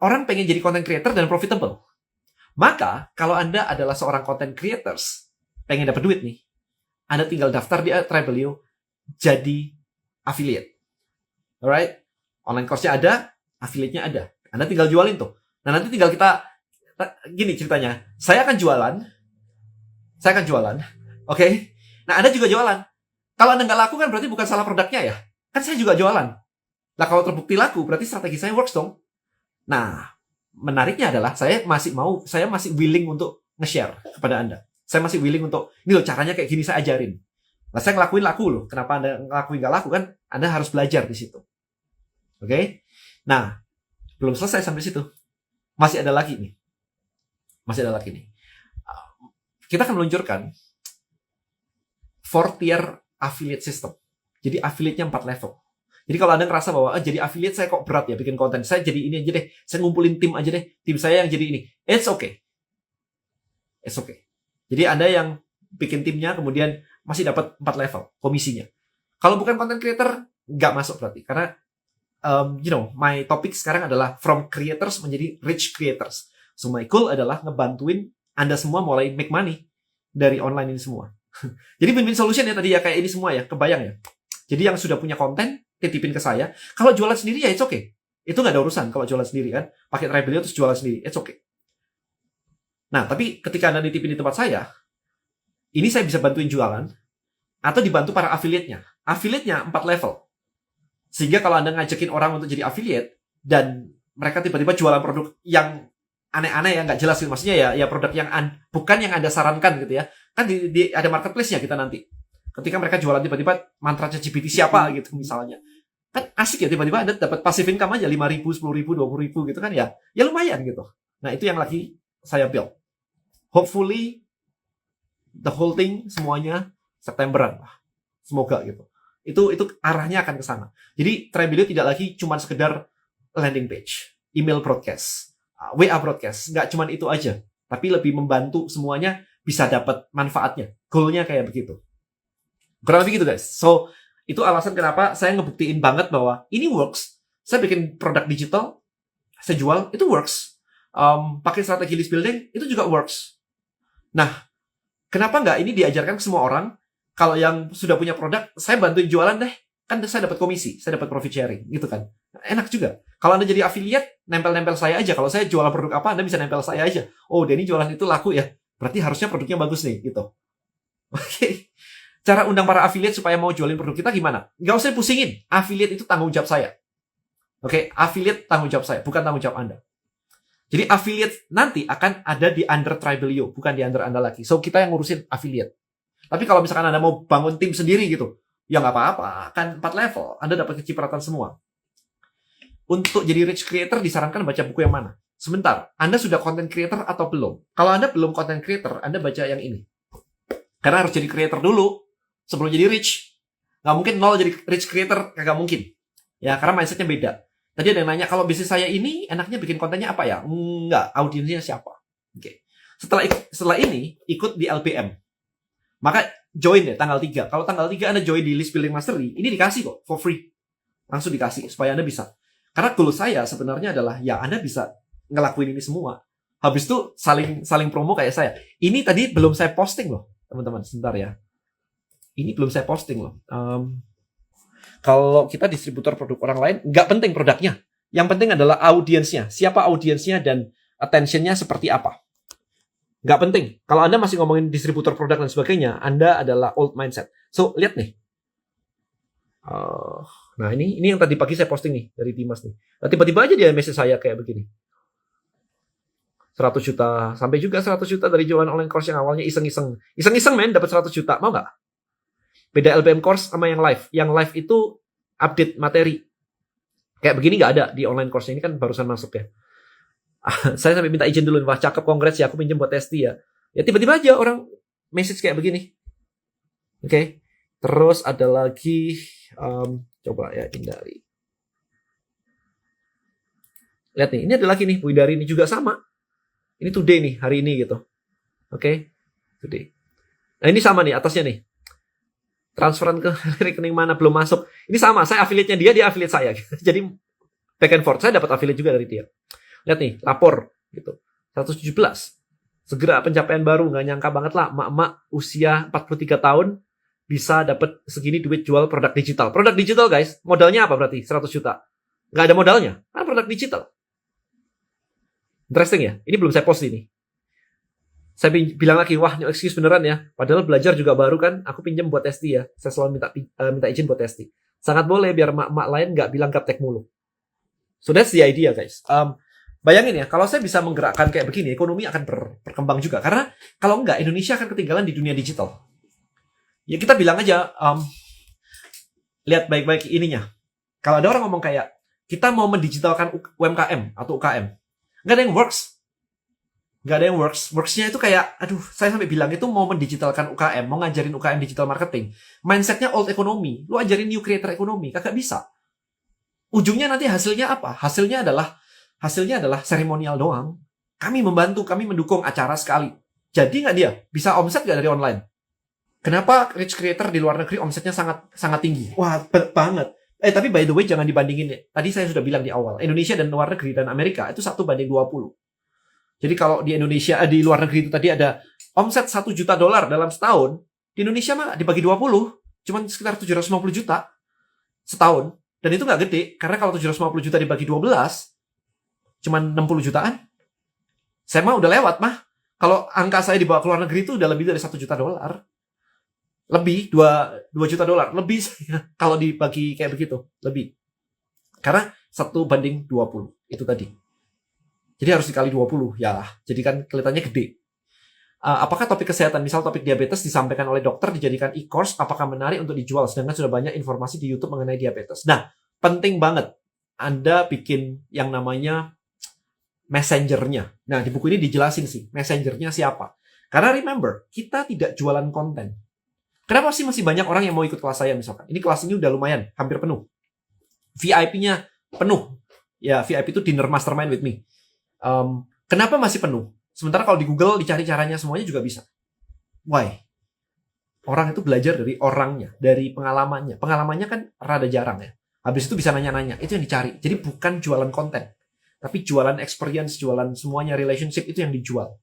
orang pengen jadi content creator dan profitable. Maka, kalau Anda adalah seorang content creators, pengen dapat duit nih, Anda tinggal daftar di Tribelio, jadi affiliate. Alright? Online course-nya ada, affiliate-nya ada. Anda tinggal jualin tuh. Nah, nanti tinggal kita, gini ceritanya, saya akan jualan, oke? Nah, Anda juga jualan. Kalau Anda nggak laku kan berarti bukan salah produknya ya. Kan saya juga jualan. Nah, kalau terbukti laku, berarti strategi saya works dong. Nah, menariknya adalah saya masih willing untuk nge-share kepada Anda. Saya masih willing untuk, ini loh caranya kayak gini saya ajarin. Nah, saya ngelakuin laku loh. Kenapa Anda ngelakuin nggak laku kan? Anda harus belajar di situ. Oke? Nah, belum selesai sampai situ. Masih ada lagi nih. Kita akan meluncurkan 4-tier affiliate system. Jadi affiliate-nya 4 level. Jadi kalau Anda ngerasa bahwa jadi affiliate saya kok berat ya bikin konten, saya jadi ini aja deh, saya ngumpulin tim aja deh, tim saya yang jadi ini. It's okay. Jadi Anda yang bikin timnya kemudian masih dapat 4 level komisinya. Kalau bukan content creator, nggak masuk berarti. Karena, my topik sekarang adalah from creators menjadi rich creators. So my goal adalah ngebantuin Anda semua mulai make money dari online ini semua. Jadi win-win solution ya tadi ya, kayak ini semua ya, kebayang ya. Jadi yang sudah punya konten, titipin ke saya. Kalau jualan sendiri ya it's okay. Itu nggak ada urusan kalau jualan sendiri kan. Pakai Tribelio terus jualan sendiri, it's okay. Nah, tapi ketika Anda nitipin di tempat saya, ini saya bisa bantuin jualan, atau dibantu para affiliate-nya. Affiliate-nya 4 level. Sehingga kalau Anda ngajakin orang untuk jadi affiliate, dan mereka tiba-tiba jualan produk yang aneh-aneh yang nggak jelas gitu. Maksudnya ya produk yang bukan yang Anda sarankan gitu ya. Kan ada marketplace-nya kita nanti. Ketika mereka jualan tiba-tiba mantra ChatGPT siapa gitu misalnya. Kan asik ya tiba-tiba Anda dapat passive income aja 5.000, 10.000, 20.000 gitu kan ya. Ya lumayan gitu. Nah, itu yang lagi saya build. Hopefully the whole thing semuanya Septemberan lah. Semoga gitu. Itu arahnya akan ke sana. Jadi Tribelio tidak lagi cuma sekedar landing page, email broadcast, WA broadcast, nggak cuma itu aja, tapi lebih membantu semuanya bisa dapat manfaatnya. Goalnya kayak begitu. Kurang lebih gitu guys. So, itu alasan kenapa saya ngebuktiin banget bahwa ini works. Saya bikin produk digital, saya jual, itu works. Pakai strategi list building, itu juga works. Nah, kenapa nggak ini diajarkan ke semua orang? Kalau yang sudah punya produk, saya bantuin jualan deh. Kan saya dapat komisi, saya dapat profit sharing, gitu kan. Enak juga. Kalau Anda jadi affiliate, nempel-nempel saya aja. Kalau saya jualan produk apa, Anda bisa nempel saya aja. Oh, Denny jualan itu laku ya. Berarti harusnya produknya bagus nih, gitu. Oke. Cara undang para affiliate supaya mau jualin produk kita gimana? Nggak usah pusingin. Affiliate itu tanggung jawab saya. Oke, affiliate tanggung jawab saya, bukan tanggung jawab Anda. Jadi affiliate nanti akan ada di under Tribelio, bukan di under Anda lagi. So, kita yang ngurusin affiliate. Tapi kalau misalkan Anda mau bangun tim sendiri gitu, ya nggak apa-apa. Kan 4 level. Anda dapat kecipratan semua. Untuk jadi rich creator, disarankan baca buku yang mana? Sebentar, Anda sudah content creator atau belum? Kalau Anda belum content creator, Anda baca yang ini. Karena harus jadi creator dulu, sebelum jadi rich. Nggak mungkin 0 jadi rich creator, nggak mungkin. Ya, karena mindsetnya beda. Tadi ada yang nanya, kalau bisnis saya ini, enaknya bikin kontennya apa ya? Enggak, audiensnya siapa? Oke. Setelah ini, ikut di LBM. Maka join deh tanggal 3. Kalau tanggal 3 Anda join di List Building Mastery, ini dikasih kok, for free. Langsung dikasih, supaya Anda bisa. Karena goal saya sebenarnya adalah, ya Anda bisa ngelakuin ini semua. Habis itu saling promo kayak saya. Ini tadi belum saya posting loh, teman-teman. Sebentar ya. Ini belum saya posting loh. Kalau kita distributor produk orang lain, nggak penting produknya. Yang penting adalah audiensnya. Siapa audiensnya dan attentionnya seperti apa. Nggak penting. Kalau Anda masih ngomongin distributor produk dan sebagainya, Anda adalah old mindset. So, lihat nih. Nah, ini yang tadi pagi saya posting nih dari Dimas nih. Nah, tiba-tiba aja dia message saya kayak begini. 100 juta, sampai juga 100 juta dari jualan online course yang awalnya iseng-iseng. Iseng-iseng men, dapat 100 juta, mau nggak? Beda LBM course sama yang live. Yang live itu update materi. Kayak begini nggak ada di online course ini kan barusan masuk ya. Saya sampai minta izin dulu, wah cakep, congrats ya, aku pinjam buat testi ya. Ya tiba-tiba aja orang message kayak begini. Oke. Terus ada lagi, coba ya hindari. Lihat nih, ini ada lagi nih, Bu Indari ini juga sama. Ini today nih, hari ini gitu. Oke, today. Nah ini sama nih, atasnya nih. Transferan ke rekening mana belum masuk. Ini sama, saya affiliate-nya dia affiliate saya. Jadi back and forth, saya dapat affiliate juga dari dia. Lihat nih, lapor gitu. 117. Segera pencapaian baru, nggak nyangka banget lah. Emak-emak usia 43 tahun bisa dapat segini duit jual produk digital. Produk digital guys, modalnya apa berarti? 100 juta. Nggak ada modalnya, kan produk digital. Interesting ya, ini belum saya post ini. Saya bilang lagi, wah ini excuse beneran ya. Padahal belajar juga baru kan, aku pinjam buat testi ya. Saya selalu minta izin buat testi. Sangat boleh biar mak-mak lain nggak bilang gaptek mulu. So that's the idea guys. Bayangin ya, kalau saya bisa menggerakkan kayak begini, ekonomi akan berkembang juga. Karena kalau enggak, Indonesia akan ketinggalan di dunia digital. Ya kita bilang aja, lihat baik-baik ininya. Kalau ada orang ngomong kayak, kita mau mendigitalkan UMKM atau UKM. Nggak ada yang works. Nggak ada yang works. Worksnya itu kayak, aduh, saya sampai bilang itu mau mendigitalkan UKM, mau ngajarin UKM digital marketing. Mindsetnya old economy. Lu ajarin new creator economy, kagak bisa. Ujungnya nanti hasilnya apa? Hasilnya adalah seremonial doang. Kami membantu, kami mendukung acara sekali. Jadi nggak dia? Bisa omset nggak dari online? Kenapa rich creator di luar negeri omsetnya sangat tinggi? Wah, banget. Tapi by the way jangan dibandingin ya. Tadi saya sudah bilang di awal, Indonesia dan luar negeri dan Amerika itu 1:20. Jadi kalau di Indonesia, di luar negeri itu tadi ada omset $1 juta dalam setahun, di Indonesia mah dibagi 20, cuman sekitar 750 juta setahun. Dan itu nggak gede, karena kalau 750 juta dibagi 12, cuman 60 jutaan. Saya mah udah lewat mah. Kalau angka saya dibawa ke luar negeri itu udah lebih dari $1 juta. Lebih, 2 juta dolar. Lebih kalau dibagi kayak begitu. Lebih. Karena 1:20. Itu tadi. Jadi harus dikali 20. Ya, jadi kan kelihatannya gede. Apakah topik kesehatan, misal topik diabetes disampaikan oleh dokter, dijadikan e-course, apakah menarik untuk dijual? Sedangkan sudah banyak informasi di YouTube mengenai diabetes. Nah, penting banget Anda bikin yang namanya messengernya. Nah, di buku ini dijelasin sih, messengernya siapa. Karena remember, kita tidak jualan konten. Kenapa sih masih banyak orang yang mau ikut kelas saya misalkan? Ini kelas ini udah lumayan, hampir penuh. VIP-nya penuh. Ya, VIP itu dinner mastermind with me. Kenapa masih penuh? Sementara kalau di Google dicari caranya semuanya juga bisa. Why? Orang itu belajar dari orangnya, dari pengalamannya. Pengalamannya kan rada jarang ya. Habis itu bisa nanya-nanya. Itu yang dicari. Jadi bukan jualan konten. Tapi jualan experience, jualan semuanya, relationship itu yang dijual.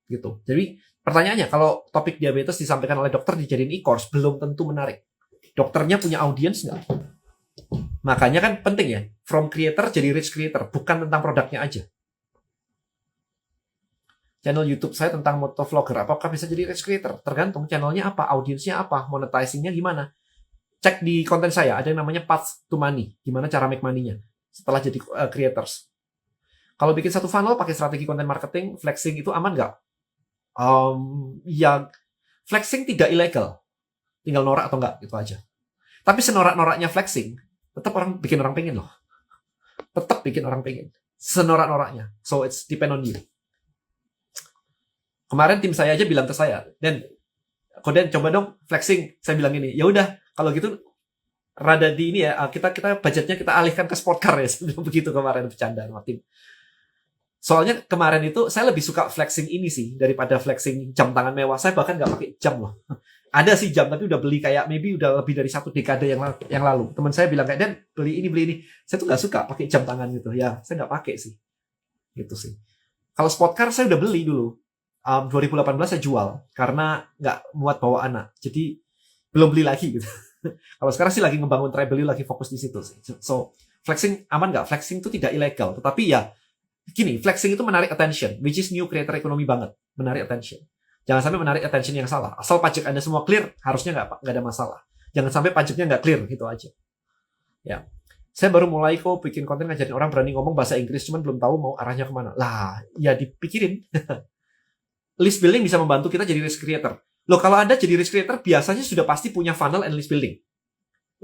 Gitu. Jadi pertanyaannya, kalau topik diabetes disampaikan oleh dokter dijadiin e-course, belum tentu menarik. Dokternya punya audiens nggak? Makanya kan penting ya, from creator jadi rich creator, bukan tentang produknya aja. Channel YouTube saya tentang motovlogger, apakah bisa jadi rich creator? Tergantung channelnya apa, audiensnya apa, monetizingnya gimana. Cek di konten saya, ada yang namanya Path to Money, gimana cara make money-nya setelah jadi creators. Kalau bikin satu funnel pakai strategi konten marketing, flexing itu aman nggak? Ya, flexing tidak ilegal. Tinggal norak atau enggak, gitu aja. Tapi senorak-noraknya flexing, tetap bikin orang pengen loh. Tetap bikin orang pengen. Senorak-noraknya. So, it's depend on you. Kemarin tim saya aja bilang ke saya, Den, coba dong flexing. Saya bilang gini, ya udah, kalau gitu rada di ini ya, kita budgetnya kita alihkan ke sport car ya. Begitu kemarin bercanda sama tim. Soalnya kemarin itu saya lebih suka flexing ini sih daripada flexing jam tangan mewah. Saya bahkan nggak pakai jam loh. Ada sih jam tapi udah beli kayak maybe udah lebih dari 1 dekade yang lalu. Teman saya bilang kayak, Dan beli ini. Saya tuh nggak suka pakai jam tangan gitu. Ya saya nggak pakai sih. Gitu sih. Kalau sport car saya udah beli dulu. 2018 saya jual karena nggak muat bawa anak. Jadi belum beli lagi gitu. Kalau sekarang sih lagi ngebangun Travelio, lagi fokus di situ sih. So flexing aman nggak? Flexing itu tidak ilegal. Tetapi ya gini, flexing itu menarik attention, which is new creator economy banget, menarik attention. Jangan sampai menarik attention yang salah. Asal pajak Anda semua clear, harusnya nggak ada masalah. Jangan sampai pajaknya nggak clear, gitu aja. Ya, saya baru mulai kok bikin konten ngajarin orang berani ngomong bahasa Inggris, cuman belum tahu mau arahnya kemana. Lah, ya dipikirin. List building bisa membantu kita jadi risk creator. Loh, kalau Anda jadi risk creator, biasanya sudah pasti punya funnel and list building.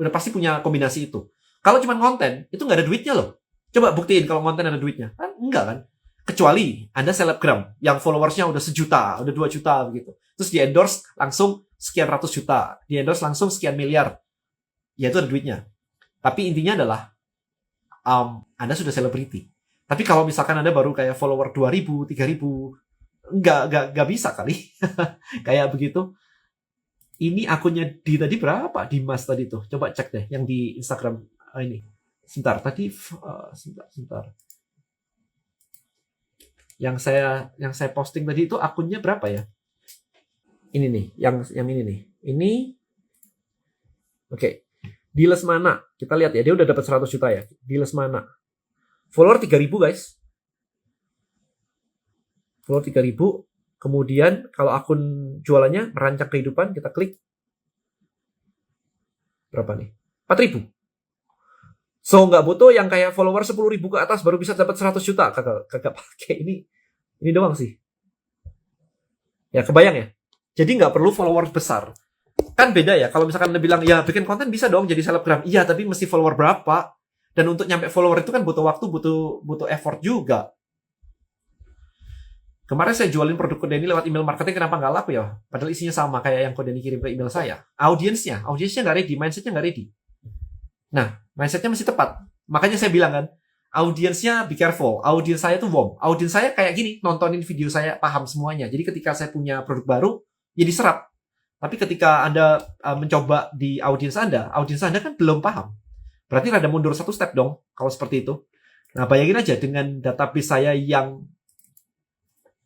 Udah pasti punya kombinasi itu. Kalau cuma konten, itu nggak ada duitnya loh. Coba buktiin kalau konten ada duitnya. Kan enggak kan? Kecuali Anda selebgram yang followersnya udah 1 juta, udah 2 juta begitu. Terus di endorse langsung sekian ratus juta. Di endorse langsung sekian miliar. Ya itu ada duitnya. Tapi intinya adalah Anda sudah selebriti. Tapi kalau misalkan Anda baru kayak follower 2.000, 3.000, nggak bisa kali. Kayak begitu. Ini akunnya di tadi berapa? Dimas tadi tuh. Coba cek deh yang di Instagram ini. Sebentar, tadi sebentar. Yang saya posting tadi itu akunnya berapa ya? Ini nih, yang ini nih. Ini oke. Di Lesmana, kita lihat ya, dia udah dapat 100 juta ya. Di Lesmana. Follower 3.000 guys. Follower 3.000. Kemudian kalau akun jualannya merancang kehidupan, kita klik. Berapa nih? 4.000. So nggak butuh yang kayak follower 10.000 ke atas baru bisa dapat 100 juta. Kagak pakai ini doang sih. Ya kebayang ya. Jadi nggak perlu follower besar. Kan beda ya. Kalau misalkan Anda bilang ya bikin konten bisa dong jadi selebgram. Iya tapi mesti follower berapa? Dan untuk nyampe follower itu kan butuh waktu, butuh effort juga. Kemarin saya jualin produk Kodeni lewat email marketing, kenapa nggak laku ya? Padahal isinya sama kayak yang Kodeni kirim ke email saya. Audiensnya nggak ready, mindsetnya nggak ready. Nah, mindsetnya masih tepat. Makanya saya bilang kan, audiensnya be careful. Audiens saya tuh warm. Audiens saya kayak gini, nontonin video saya, paham semuanya. Jadi ketika saya punya produk baru, ya diserap. Tapi ketika Anda mencoba di audiens Anda kan belum paham. Berarti rada mundur 1 step dong, kalau seperti itu. Nah, bayangin aja dengan database saya yang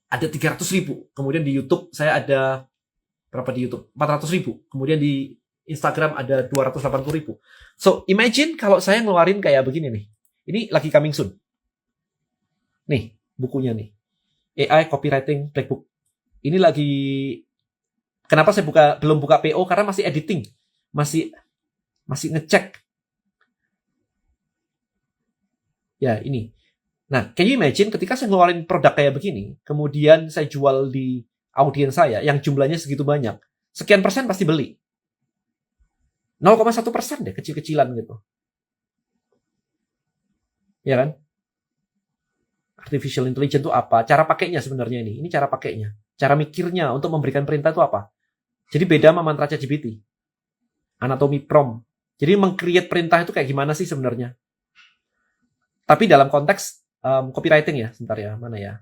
ada 300.000. Kemudian di YouTube saya ada berapa di YouTube? 400.000. Kemudian di Instagram ada 280.000. So, imagine kalau saya ngeluarin kayak begini nih. Ini lagi coming soon. Nih, bukunya nih. AI Copywriting Black Book. Ini lagi... Kenapa saya belum buka PO? Karena masih editing. Masih ngecek. Ya, ini. Nah, can you imagine ketika saya ngeluarin produk kayak begini, kemudian saya jual di audiens saya yang jumlahnya segitu banyak, sekian persen pasti beli. 0,1% deh, kecil-kecilan gitu. Ya kan? Artificial intelligence itu apa? Cara pakainya sebenarnya ini. Ini cara pakainya. Cara mikirnya untuk memberikan perintah itu apa? Jadi beda sama mantra ChatGPT. Anatomy prompt. Jadi meng-create perintah itu kayak gimana sih sebenarnya? Tapi dalam konteks copywriting ya, sebentar ya, mana ya?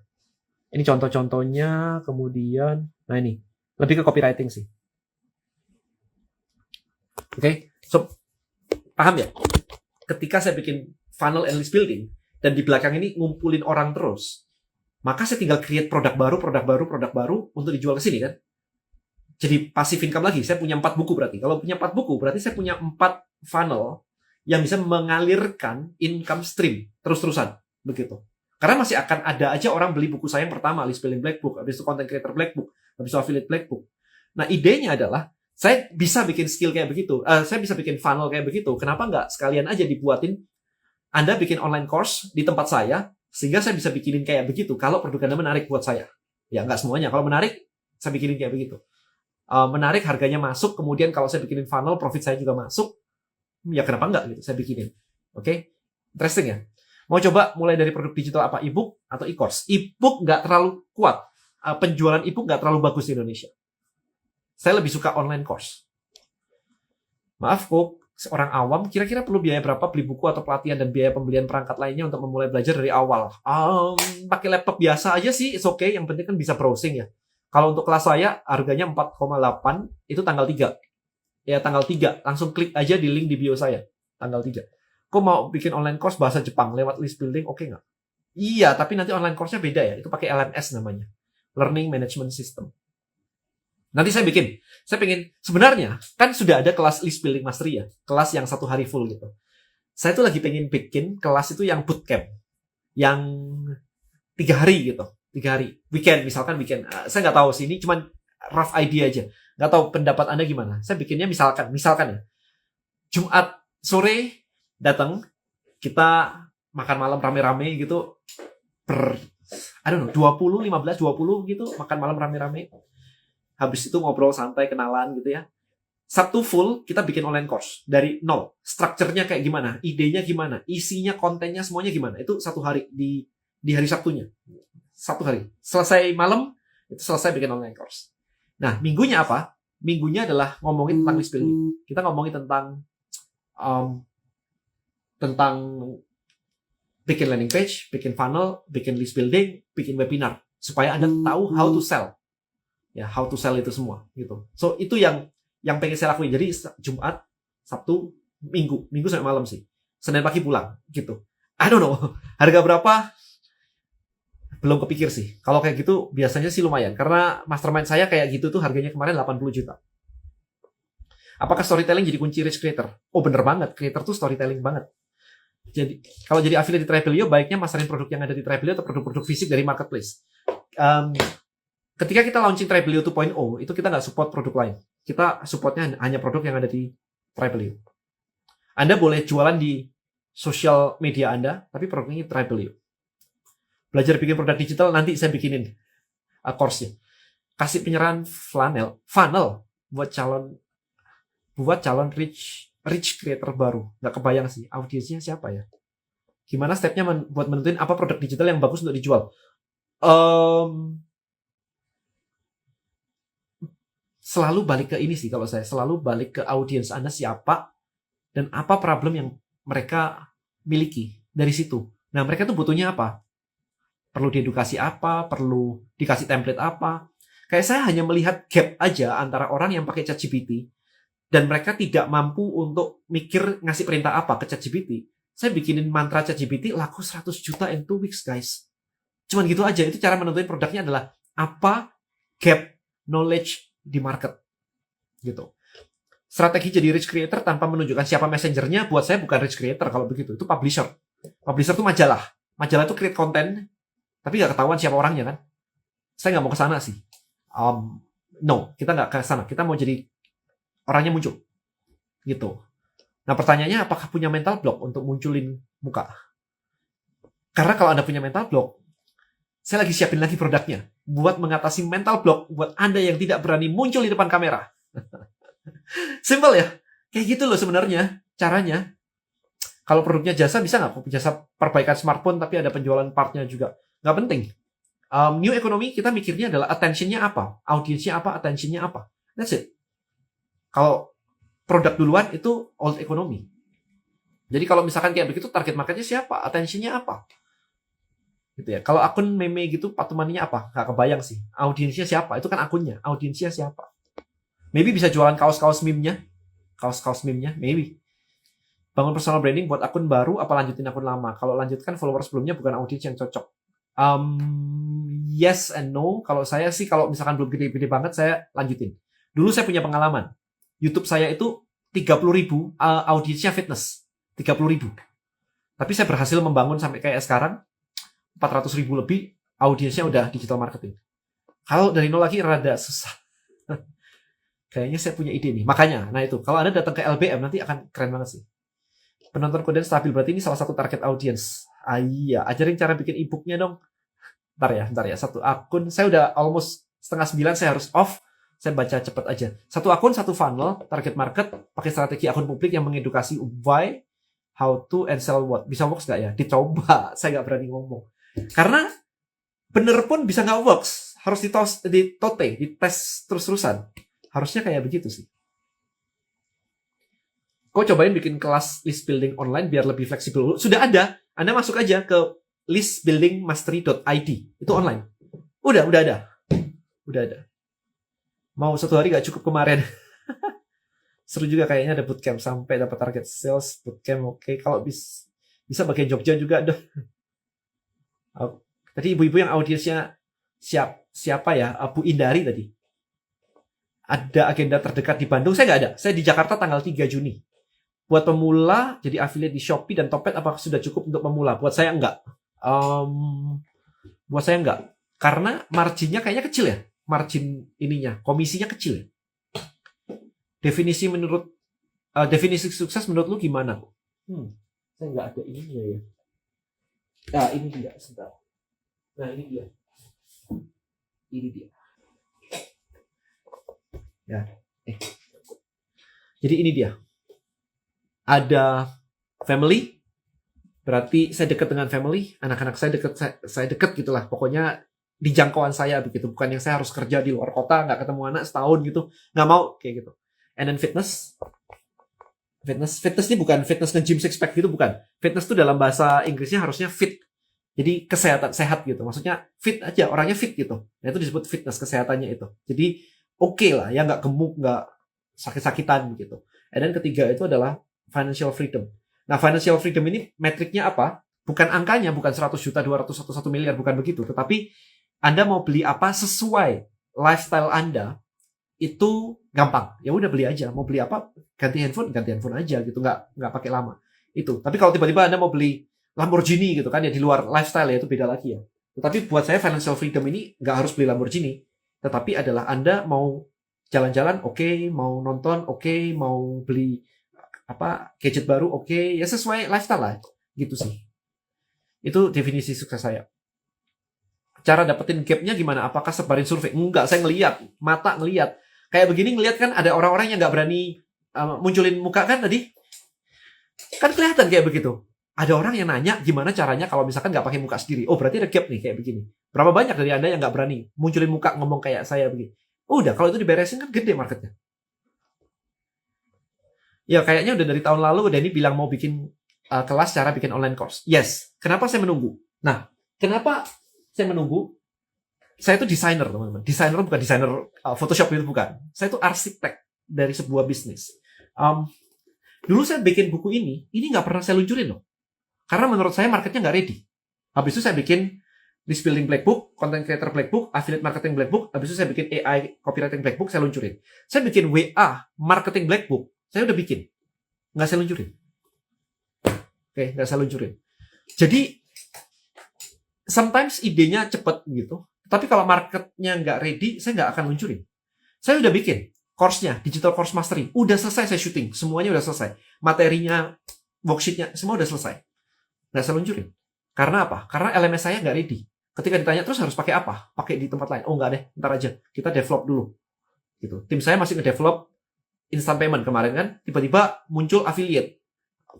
Ini contoh-contohnya, kemudian, nah ini, lebih ke copywriting sih. Oke, so paham ya? Ketika saya bikin funnel and list building, dan di belakang ini ngumpulin orang terus, maka saya tinggal create produk baru untuk dijual ke sini kan? Jadi passive income lagi, saya punya 4 buku berarti. Kalau punya 4 buku, berarti saya punya 4 funnel yang bisa mengalirkan income stream terus-terusan. Begitu. Karena masih akan ada aja orang beli buku saya yang pertama, List Building Black Book, habis itu Content Creator Black Book, habis itu Affiliate Black Book. Nah, idenya adalah, saya bisa bikin skill kayak begitu, saya bisa bikin funnel kayak begitu, kenapa nggak sekalian aja dibuatin, Anda bikin online course di tempat saya, sehingga saya bisa bikinin kayak begitu, kalau produk Anda menarik buat saya. Ya, nggak semuanya, kalau menarik, saya bikinin kayak begitu. Menarik, harganya masuk, kemudian kalau saya bikinin funnel, profit saya juga masuk, ya kenapa nggak gitu, saya bikinin. Oke? Interesting ya? Mau coba mulai dari produk digital apa? E-book atau e-course? E-book nggak terlalu kuat. Penjualan e-book nggak terlalu bagus di Indonesia. Saya lebih suka online course. Maaf kok, seorang awam kira-kira perlu biaya berapa beli buku atau pelatihan dan biaya pembelian perangkat lainnya untuk memulai belajar dari awal? Pakai laptop biasa aja sih, it's okay. Yang penting kan bisa browsing ya. Kalau untuk kelas saya, harganya 4,8, itu tanggal 3. Ya, tanggal 3. Langsung klik aja di link di bio saya. Tanggal 3. Kok mau bikin online course bahasa Jepang lewat list building, oke nggak? Iya, tapi nanti online course-nya beda ya. Itu pakai LMS namanya. Learning Management System. Nanti saya pengen, sebenarnya, kan sudah ada kelas list building mastery ya. Kelas yang 1 hari full gitu. Saya tuh lagi pengen bikin kelas itu yang bootcamp. Yang 3 hari gitu. 3 hari. Weekend, misalkan weekend. Saya nggak tahu sih, ini cuman rough idea aja. Nggak tahu pendapat Anda gimana. Saya bikinnya misalkan ya. Jumat sore, datang, kita makan malam rame-rame gitu, I don't know, 20, 15, 20 gitu, makan malam rame-rame. Habis itu ngobrol santai, kenalan gitu ya. Sabtu full kita bikin online course dari nol. Strukturnya kayak gimana, idenya gimana, isinya, kontennya semuanya gimana. Itu satu hari di hari Sabtunya. Satu hari. Selesai malam itu selesai bikin online course. Nah, minggunya apa? Minggunya adalah ngomongin tentang list building. Kita ngomongin tentang bikin landing page, bikin funnel, bikin list building, bikin webinar supaya Anda tahu how to sell. Ya, how to sell itu semua gitu. So, itu yang pengen saya lakuin. Jadi Jumat, Sabtu, Minggu sampai malam sih. Senin pagi pulang gitu. I don't know. Harga berapa? Belum kepikir sih. Kalau kayak gitu biasanya sih lumayan. Karena mastermind saya kayak gitu tuh harganya kemarin 80 juta. Apakah storytelling jadi kunci rich creator? Oh bener banget. Creator tuh storytelling banget. Jadi kalau jadi affiliate di Travelio, baiknya masarin produk yang ada di Travelio atau produk-produk fisik dari marketplace. Ketika kita launching Travelio 2.0, itu kita nggak support produk lain. Kita supportnya hanya produk yang ada di Travelio. Anda boleh jualan di sosial media Anda, tapi produknya Travelio. Belajar bikin produk digital, nanti saya bikinin course-nya. Kasih penyerahan funnel buat calon rich creator baru. Nggak kebayang sih, audiensnya siapa ya? Gimana stepnya buat menentuin apa produk digital yang bagus untuk dijual? Selalu balik ke ini sih kalau saya. Selalu balik ke audiens Anda siapa dan apa problem yang mereka miliki dari situ. Nah, mereka tuh butuhnya apa? Perlu diedukasi apa? Perlu dikasih template apa? Kayak saya hanya melihat gap aja antara orang yang pakai ChatGPT dan mereka tidak mampu untuk mikir ngasih perintah apa ke ChatGPT. Saya bikinin mantra ChatGPT laku 100 juta in 2 weeks, guys. Cuman gitu aja. Itu cara menentuin produknya adalah apa gap knowledge di market gitu. Strategi jadi rich creator tanpa menunjukkan siapa messengernya buat saya bukan rich creator kalau begitu. Itu publisher. Publisher itu majalah. Majalah itu create konten tapi nggak ketahuan siapa orangnya kan. Saya nggak mau ke sana sih. No, kita nggak ke sana. Kita mau jadi orangnya muncul gitu. Nah pertanyaannya apakah punya mental block untuk munculin muka? Karena kalau Anda punya mental block, saya lagi siapin lagi produknya buat mengatasi mental block buat Anda yang tidak berani muncul di depan kamera. Simple ya? Kayak gitu loh sebenarnya caranya. Kalau produknya jasa, bisa nggak? Jasa perbaikan smartphone tapi ada penjualan partnya juga. Nggak penting. New economy kita mikirnya adalah attention-nya apa? Audiensnya apa? Attention-nya apa? That's it. Kalau produk duluan itu old economy. Jadi kalau misalkan kayak begitu, target marketnya siapa? Attention-nya apa? Gitu ya. Kalau akun meme gitu patumaninya apa? Nggak kebayang sih. Audiensnya siapa? Itu kan akunnya. Audiensnya siapa? Maybe bisa jualan kaos-kaus meme-nya. Kaos-kaus meme-nya, maybe. Bangun personal branding buat akun baru apa lanjutin akun lama? Kalau lanjutkan follower sebelumnya bukan audiens yang cocok. Yes and no. Kalau saya sih kalau misalkan belum gede-gede banget saya lanjutin. Dulu saya punya pengalaman. YouTube saya itu 30.000 audiensnya fitness. 30.000. Tapi saya berhasil membangun sampai kayak sekarang 400.000 lebih audiensnya udah digital marketing. Kalau dari nol lagi rada susah. Kayaknya saya punya ide nih. Makanya, nah itu. Kalau Anda datang ke LBM nanti akan keren banget sih. Penonton konten stabil. Berarti ini salah satu target audience. Iya. Ajarin cara bikin e-booknya dong. Bentar ya. Satu akun. Saya udah almost 8:30 saya harus off. Saya baca cepet aja. Satu akun, satu funnel. Target market. Pakai strategi akun publik yang mengedukasi why, how to, and sell what. Bisa works gak ya? Dicoba. Saya gak berani ngomong. Karena bener pun bisa gak works. Harus dites terus-terusan. Harusnya kayak begitu sih. Kau cobain bikin kelas list building online biar lebih fleksibel. Sudah ada. Anda masuk aja ke listbuildingmastery.id. Itu online. Udah ada. Mau 1 hari gak cukup kemarin. Seru juga kayaknya ada bootcamp sampai dapat target sales. Bootcamp oke. Kalau bisa pakai Jogja juga dong. Tadi ibu-ibu yang audiensnya siapa ya? Bu Indari tadi. Ada agenda terdekat di Bandung, saya nggak ada. Saya di Jakarta tanggal 3 Juni. Buat pemula, jadi affiliate di Shopee dan Topet, apakah sudah cukup untuk pemula? Buat saya enggak. Karena marginnya kayaknya kecil ya. Margin ininya, komisinya kecil ya. Definisi sukses menurut lu gimana? Saya nggak ada ininya ya. Nah, ini dia, sebentar. Nah, ini dia. Ini dia. Ya. Jadi ini dia. Ada family, berarti saya dekat dengan family, anak-anak saya dekat gitulah. Pokoknya di jangkauan saya begitu, bukan yang saya harus kerja di luar kota, nggak ketemu anak setahun gitu, nggak mau kayak gitu. And then fitness ini bukan fitness nge-gym six pack gitu, bukan. Fitness itu dalam bahasa Inggrisnya harusnya fit. Jadi kesehatan, sehat gitu. Maksudnya fit aja, orangnya fit gitu. Nah itu disebut fitness, kesehatannya itu. Jadi oke lah ya, nggak gemuk, nggak sakit-sakitan gitu. And then ketiga itu adalah financial freedom. Nah financial freedom ini metriknya apa? Bukan angkanya, bukan 100 juta, 200, 1 miliar, bukan begitu. Tetapi Anda mau beli apa sesuai lifestyle Anda, itu gampang. Ya udah beli aja. Mau beli apa? Ganti handphone aja gitu. Nggak pakai lama. Itu. Tapi kalau tiba-tiba Anda mau beli Lamborghini gitu kan, ya di luar lifestyle ya, itu beda lagi ya. Tetapi buat saya financial freedom ini nggak harus beli Lamborghini. Tetapi adalah Anda mau jalan-jalan, oke. Mau nonton, oke. Mau beli gadget baru, oke. Ya sesuai lifestyle lah. Gitu sih. Itu definisi sukses saya. Cara dapetin gapnya gimana? Apakah sebarin survei? Enggak, saya ngeliat. Mata ngeliat. Kayak begini ngeliat kan ada orang-orang yang nggak berani munculin muka kan tadi? Kan kelihatan kayak begitu. Ada orang yang nanya gimana caranya kalau misalkan nggak pakai muka sendiri. Oh berarti ada gap nih kayak begini. Berapa banyak dari Anda yang nggak berani munculin muka ngomong kayak saya begini? Udah, kalau itu diberesin kan gede marketnya. Ya kayaknya udah dari tahun lalu Denny bilang mau bikin kelas cara bikin online course. Yes. Kenapa saya menunggu? Nah, kenapa saya menunggu? Saya itu desainer, teman-teman. Desainer bukan desainer Photoshop itu bukan. Saya itu arsitek dari sebuah bisnis. Dulu saya bikin buku ini nggak pernah saya luncurin loh. Karena menurut saya marketnya nggak ready. Habis itu saya bikin list building black book, content creator black book, affiliate marketing black book. Habis itu saya bikin AI copywriting black book, saya luncurin. Saya bikin WA marketing black book, saya udah bikin. Nggak saya luncurin. Oke, nggak saya luncurin. Jadi, sometimes idenya cepet gitu. Tapi kalau marketnya nggak ready, saya nggak akan luncurin. Saya udah bikin course-nya, digital course mastery. Udah selesai saya syuting, semuanya udah selesai. Materinya, worksheet-nya, semua udah selesai. Nggak saya luncurin. Karena apa? Karena LMS saya nggak ready. Ketika ditanya terus harus pakai apa? Pakai di tempat lain. Oh nggak deh, ntar aja. Kita develop dulu. Gitu. Tim saya masih nge-develop instant payment kemarin kan. Tiba-tiba muncul affiliate.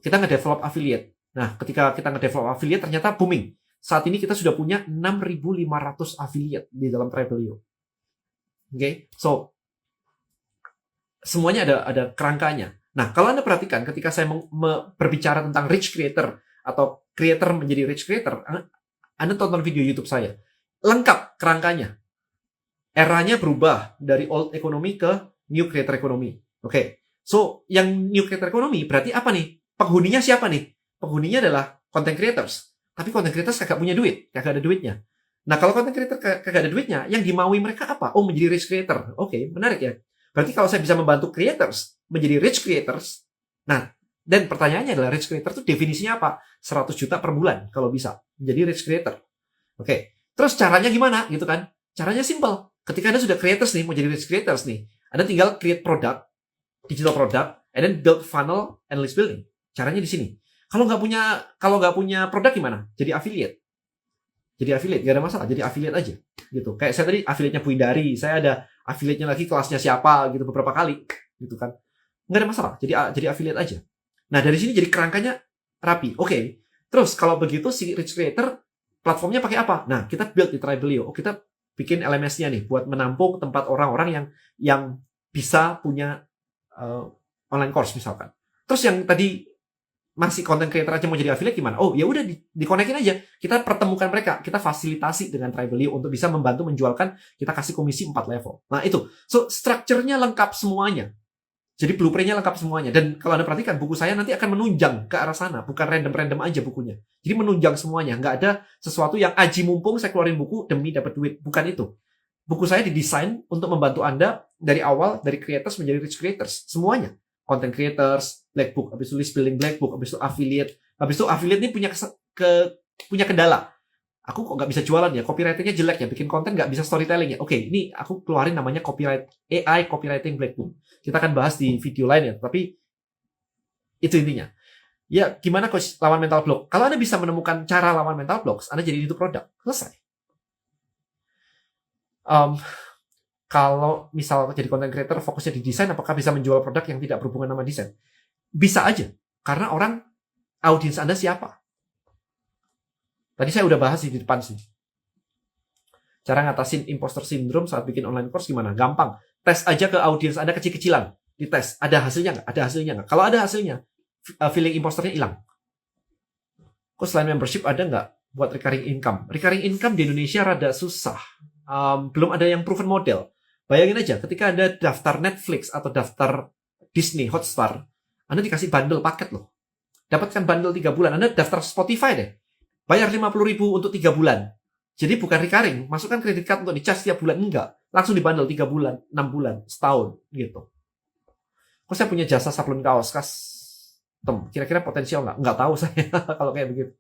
Kita nge-develop affiliate. Nah, ketika kita nge-develop affiliate ternyata booming. Saat ini kita sudah punya 6.500 affiliate di dalam Travelio. Oke, so semuanya ada kerangkanya. Nah, kalau Anda perhatikan ketika saya berbicara tentang rich creator atau creator menjadi rich creator, Anda tonton video YouTube saya. Lengkap kerangkanya. Eranya berubah dari old economy ke new creator economy. Oke. So, yang new creator economy berarti apa nih? Penghuninya siapa nih? Penghuninya adalah content creators. Tapi content creators kagak punya duit, kagak ada duitnya. Nah, kalau content creator kagak ada duitnya, yang dimaui mereka apa? Oh, menjadi rich creator. Oke, menarik ya. Berarti kalau saya bisa membantu creators menjadi rich creators, nah, dan pertanyaannya adalah rich creator itu definisinya apa? 100 juta per bulan kalau bisa menjadi rich creator. Oke. Terus caranya gimana gitu kan? Caranya simple. Ketika Anda sudah creators nih, mau jadi rich creators nih, Anda tinggal create product, digital product, and then build funnel and list building. Caranya di sini. Kalau nggak punya produk gimana? Jadi affiliate. Jadi affiliate, nggak ada masalah. Jadi affiliate aja. Gitu. Kayak saya tadi affiliate-nya Bu Indari, saya ada affiliate-nya lagi kelasnya siapa gitu beberapa kali, gitu kan. Nggak ada masalah. Jadi affiliate aja. Nah, dari sini jadi kerangkanya rapi. Oke. Terus kalau begitu si rich creator platformnya pakai apa? Nah, kita build di Travelio. Oh, kita bikin LMS-nya nih buat menampung tempat orang-orang yang bisa punya online course misalkan. Terus yang tadi masih content creator aja mau jadi affiliate gimana? Oh, ya udah dikonekin aja. Kita pertemukan mereka, kita fasilitasi dengan Travelio untuk bisa membantu menjualkan, kita kasih komisi 4 level. Nah, itu. So, structure-nya lengkap semuanya. Jadi blueprint-nya lengkap semuanya. Dan kalau Anda perhatikan, buku saya nanti akan menunjang ke arah sana. Bukan random-random aja bukunya. Jadi menunjang semuanya. Nggak ada sesuatu yang aji mumpung saya keluarin buku demi dapat duit. Bukan itu. Buku saya didesain untuk membantu Anda dari awal, dari creators menjadi rich creators. Semuanya. Content creators, black book, habis itu list building black book, habis itu affiliate ini punya kendala. Aku kok nggak bisa jualan ya, copywriting-nya jelek ya, bikin konten nggak bisa storytelling ya. Oke, ini aku keluarin namanya AI copywriting black book. Kita akan bahas di video lain ya, tapi itu intinya. Ya, gimana coach lawan mental block? Kalau Anda bisa menemukan cara lawan mental block, Anda jadi itu produk. Selesai. Kalau misal jadi content creator fokusnya di desain, apakah bisa menjual produk yang tidak berhubungan sama desain? Bisa aja. Karena audiens Anda siapa? Tadi saya udah bahas di depan sih. Cara ngatasin imposter syndrome saat bikin online course gimana? Gampang. Tes aja ke audiens Anda kecil-kecilan. Dites. Ada hasilnya nggak? Ada hasilnya nggak? Kalau ada hasilnya, feeling imposternya hilang. Kok selain membership ada nggak buat recurring income? Recurring income di Indonesia rada susah. Belum ada yang proven model. Bayangin aja, ketika Anda daftar Netflix atau daftar Disney, Hotstar, Anda dikasih bundle paket loh. Dapatkan bundle 3 bulan. Anda daftar Spotify deh. Bayar 50.000 untuk 3 bulan. Jadi bukan recurring. Masukkan kredit card untuk di-charge setiap bulan. Enggak. Langsung dibundle 3 bulan, 6 bulan, setahun. Gitu. Kok saya punya jasa sablon kaos custom? Kira-kira potensial nggak? Nggak tahu saya kalau kayak begitu.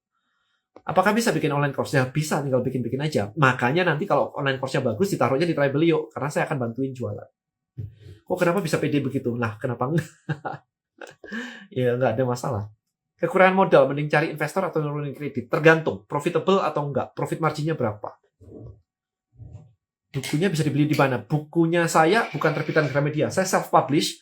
Apakah bisa bikin online course? Ya bisa, tinggal bikin-bikin aja. Makanya nanti kalau online course-nya bagus, ditaruhnya di Tribelio. Karena saya akan bantuin jualan. Kok kenapa bisa pede begitu? Nah, kenapa enggak? Ya, nggak ada masalah. Kekurangan modal, mending cari investor atau nurunin kredit. Tergantung, profitable atau enggak. Profit marginnya berapa. Bukunya bisa dibeli di mana? Bukunya saya bukan terbitan Gramedia. Saya self-publish.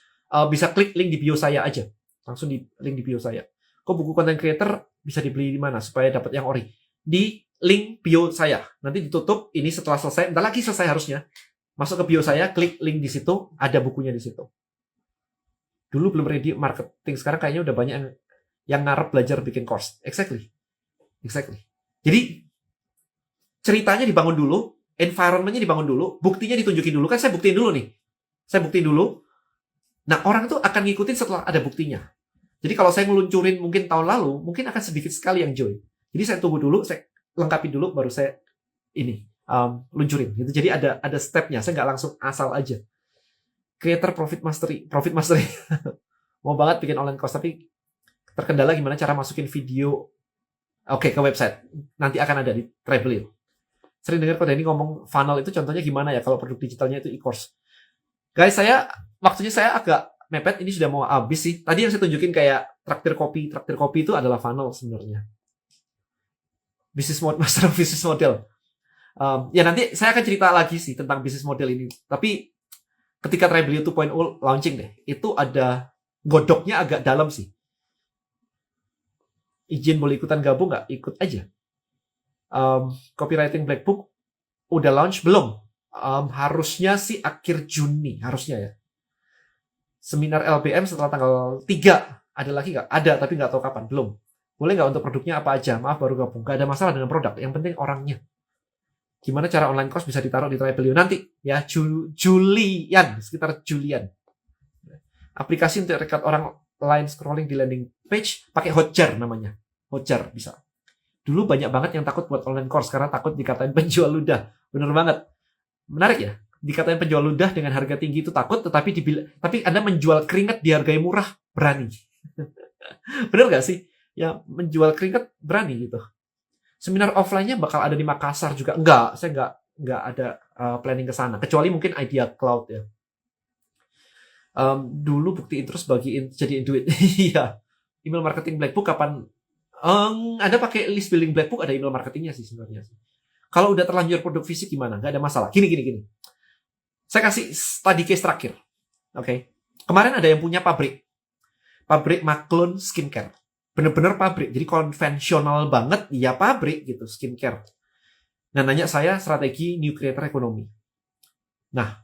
Bisa klik link di bio saya aja. Langsung di link di bio saya. Kok buku content creator bisa dibeli di mana supaya dapat yang ori? Di link bio saya. Nanti ditutup, ini setelah selesai, entar lagi selesai harusnya. Masuk ke bio saya, klik link di situ, ada bukunya di situ. Dulu belum ready marketing, sekarang kayaknya udah banyak yang ngarep belajar bikin course. Exactly. Jadi, ceritanya dibangun dulu, environment-nya dibangun dulu, buktinya ditunjukin dulu. Kan saya buktiin dulu nih. Nah, orang tuh akan ngikutin setelah ada buktinya. Jadi kalau saya ngeluncurin mungkin tahun lalu, mungkin akan sedikit sekali yang join. Jadi saya tunggu dulu, saya lengkapi dulu, baru saya luncurin. Gitu. Jadi ada stepnya, saya nggak langsung asal aja. Creator profit mastery. Mau banget bikin online course, tapi terkendala gimana cara masukin video ke website. Nanti akan ada di Tribelio. Sering dengar Ko Denny ngomong funnel itu contohnya gimana ya kalau produk digitalnya itu e-course. Guys, waktunya saya agak mepet, ini sudah mau habis sih. Tadi yang saya tunjukin kayak traktir kopi itu adalah funnel sebenarnya. Master of business model. Ya nanti saya akan cerita lagi sih tentang business model ini. Tapi ketika Tribelio 2.0 launching deh, itu ada godoknya agak dalam sih. Izin boleh ikutan gabung nggak? Ikut aja. Copywriting Black Book udah launch belum? Harusnya sih akhir Juni, harusnya ya. Seminar LBM setelah tanggal 3. Ada lagi nggak? Ada, tapi nggak tahu kapan. Belum. Boleh nggak untuk produknya apa aja? Maaf, baru gabung. Nggak ada masalah dengan produk. Yang penting orangnya. Gimana cara online course bisa ditaruh di Tribelio nanti? Ya, sekitar Julian. Aplikasi untuk record orang lain scrolling di landing page, pakai Hotjar namanya. Hotjar bisa. Dulu banyak banget yang takut buat online course karena takut dikatain penjual ludah. Bener banget. Menarik ya? Dikatain penjual ludah dengan harga tinggi itu takut, tapi Anda menjual keringat di harga yang murah, berani. Bener gak sih? Ya, menjual keringat berani gitu. Seminar offline-nya bakal ada di Makassar juga. Enggak, saya enggak ada planning ke sana. Kecuali mungkin Idea Cloud ya. Dulu buktiin terus bagiin jadiin duit. Iya. Email marketing Black Book kapan? Anda pakai list building Black Book ada email marketingnya sih sebenarnya. Kalau udah terlanjur produk fisik gimana? Nggak ada masalah. Gini. Saya kasih study case terakhir. Oke. Kemarin ada yang punya pabrik Maklun Skincare. Bener-bener pabrik. Jadi konvensional banget. Ya pabrik gitu, skincare. Nah, nanya saya strategi new creator ekonomi. Nah,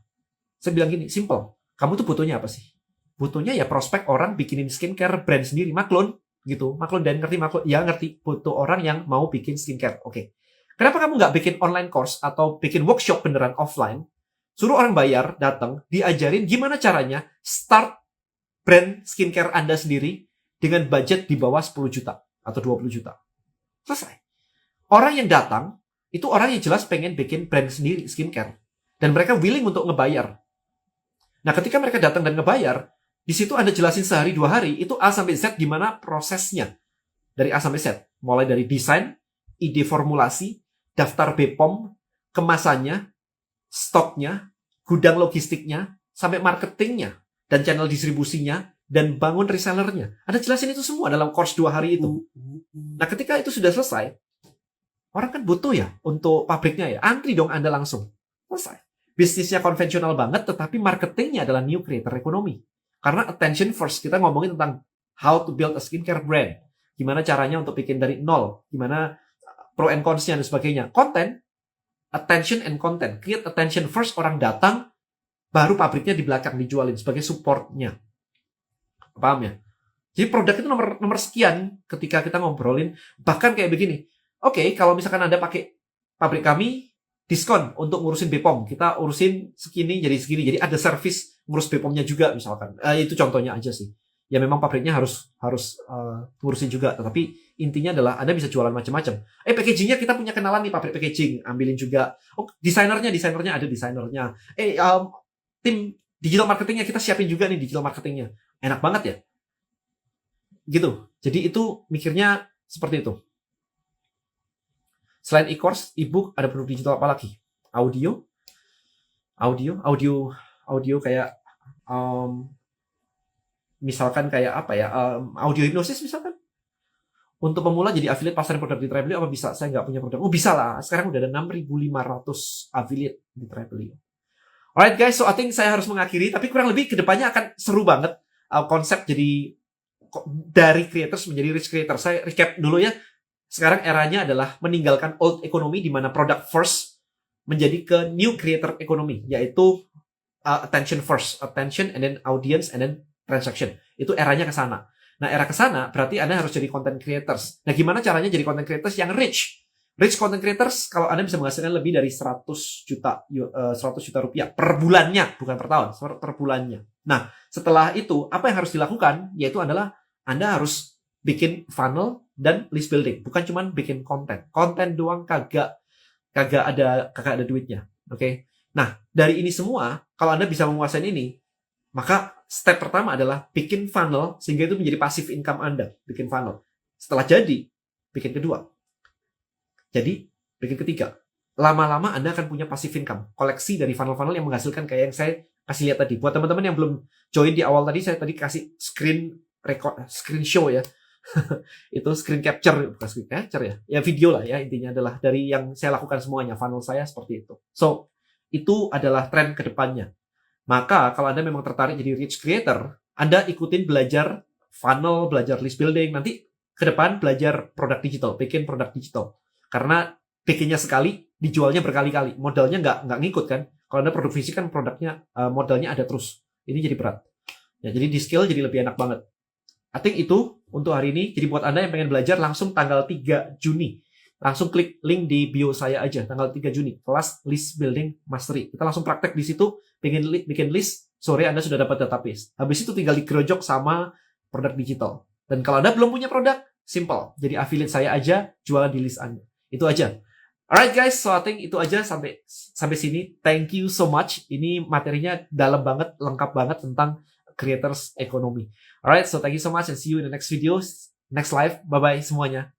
saya bilang gini, simple. Kamu tuh butuhnya apa sih? Butuhnya ya prospek orang bikinin skincare brand sendiri. Maklun gitu. Maklun dan ngerti Maklun. Ya ngerti. Butuh orang yang mau bikin skincare. Oke. Kenapa kamu nggak bikin online course atau bikin workshop beneran offline? Suruh orang bayar, datang, diajarin gimana caranya start brand skincare Anda sendiri dengan budget di bawah 10 juta atau 20 juta. Selesai. Orang yang datang, itu orang yang jelas pengen bikin brand sendiri skincare. Dan mereka willing untuk ngebayar. Nah, ketika mereka datang dan ngebayar, di situ Anda jelasin sehari 2 hari, itu A sampai Z gimana prosesnya. Dari A sampai Z. Mulai dari desain, ide formulasi, daftar BPOM, kemasannya, stoknya, gudang logistiknya, sampai marketingnya, dan channel distribusinya, dan bangun resellernya. Anda jelasin itu semua dalam course 2 hari itu. Nah, ketika itu sudah selesai, orang kan butuh ya untuk pabriknya ya. Antri dong Anda langsung. Selesai. Bisnisnya konvensional banget, tetapi marketingnya adalah new creator economy. Karena attention first, kita ngomongin tentang how to build a skincare brand. Gimana caranya untuk bikin dari nol. Gimana pro and cons-nya dan sebagainya. Konten, attention and content. Create attention first, orang datang, baru pabriknya di belakang dijualin sebagai support-nya. Paham ya? Jadi produk itu nomor sekian ketika kita ngobrolin. Bahkan kayak begini. Oke, kalau misalkan Anda pakai pabrik kami, diskon untuk ngurusin BPOM. Kita urusin segini jadi segini. Jadi ada service ngurus BPOM-nya juga misalkan. Itu contohnya aja sih. Ya memang pabriknya harus ngurusin juga. Tetapi intinya adalah Anda bisa jualan macam-macam. Packagingnya kita punya kenalan nih pabrik packaging. Ambilin juga. Desainernya ada desainernya. Tim digital marketingnya kita siapin juga nih digital marketingnya. Enak banget ya. Gitu. Jadi itu mikirnya seperti itu. Selain e-course, e-book, ada produk digital apa lagi? Audio kayak misalkan kayak apa ya, audio hipnosis misalkan. Untuk pemula jadi affiliate pasarin produk di Travelio apa bisa? Saya nggak punya produk. Bisa lah. Sekarang udah ada 6.500 affiliate di Travelio. Alright guys, so I think saya harus mengakhiri. Tapi kurang lebih kedepannya akan seru banget. Konsep jadi dari creators menjadi rich creator. Saya recap dulu ya. Sekarang eranya adalah meninggalkan old economy di mana product first menjadi ke new creator economy, yaitu attention first, attention and then audience and then transaction. Itu eranya ke sana. Nah, era ke sana berarti Anda harus jadi content creators. Nah, gimana caranya jadi content creators yang rich? Rich content creators kalau Anda bisa menghasilkan lebih dari 100 juta rupiah per bulannya, bukan per tahun, per bulannya. Nah, setelah itu apa yang harus dilakukan? Yaitu adalah Anda harus bikin funnel dan list building, bukan cuma bikin konten. Konten doang kagak ada duitnya. Oke. Nah, dari ini semua, kalau Anda bisa menguasai ini, maka step pertama adalah bikin funnel sehingga itu menjadi passive income Anda, bikin funnel. Setelah jadi, bikin kedua. Jadi, bikin ketiga. Lama-lama Anda akan punya passive income, koleksi dari funnel-funnel yang menghasilkan kayak yang saya kasih lihat tadi. Buat teman-teman yang belum join di awal tadi, saya tadi kasih screen show ya. Itu screen capture, bukan screen capture ya. Ya video lah ya, intinya adalah dari yang saya lakukan semuanya, funnel saya seperti itu. So, itu adalah tren ke depannya. Maka kalau Anda memang tertarik jadi rich creator, Anda ikutin belajar funnel, belajar list building, nanti ke depan belajar produk digital, bikin produk digital. Karena bikinnya sekali, dijualnya berkali-kali. Modalnya nggak ngikut kan. Kalau Anda produk fisik kan produknya, modalnya ada terus. Ini jadi berat. Ya, jadi di scale jadi lebih enak banget. I think itu untuk hari ini. Jadi buat Anda yang pengen belajar langsung tanggal 3 Juni. Langsung klik link di bio saya aja. Tanggal 3 Juni. Kelas List Building Mastery. Kita langsung praktek di situ. Bikin list. Sore Anda sudah dapat database. Habis itu tinggal digerojok sama produk digital. Dan kalau Anda belum punya produk, simple. Jadi affiliate saya aja, jualan di list Anda. Itu aja. Alright guys, so I think itu aja sampai sini. Thank you so much. Ini materinya dalam banget, lengkap banget tentang creators economy. Alright, so thank you so much and see you in the next video, next live. Bye-bye semuanya.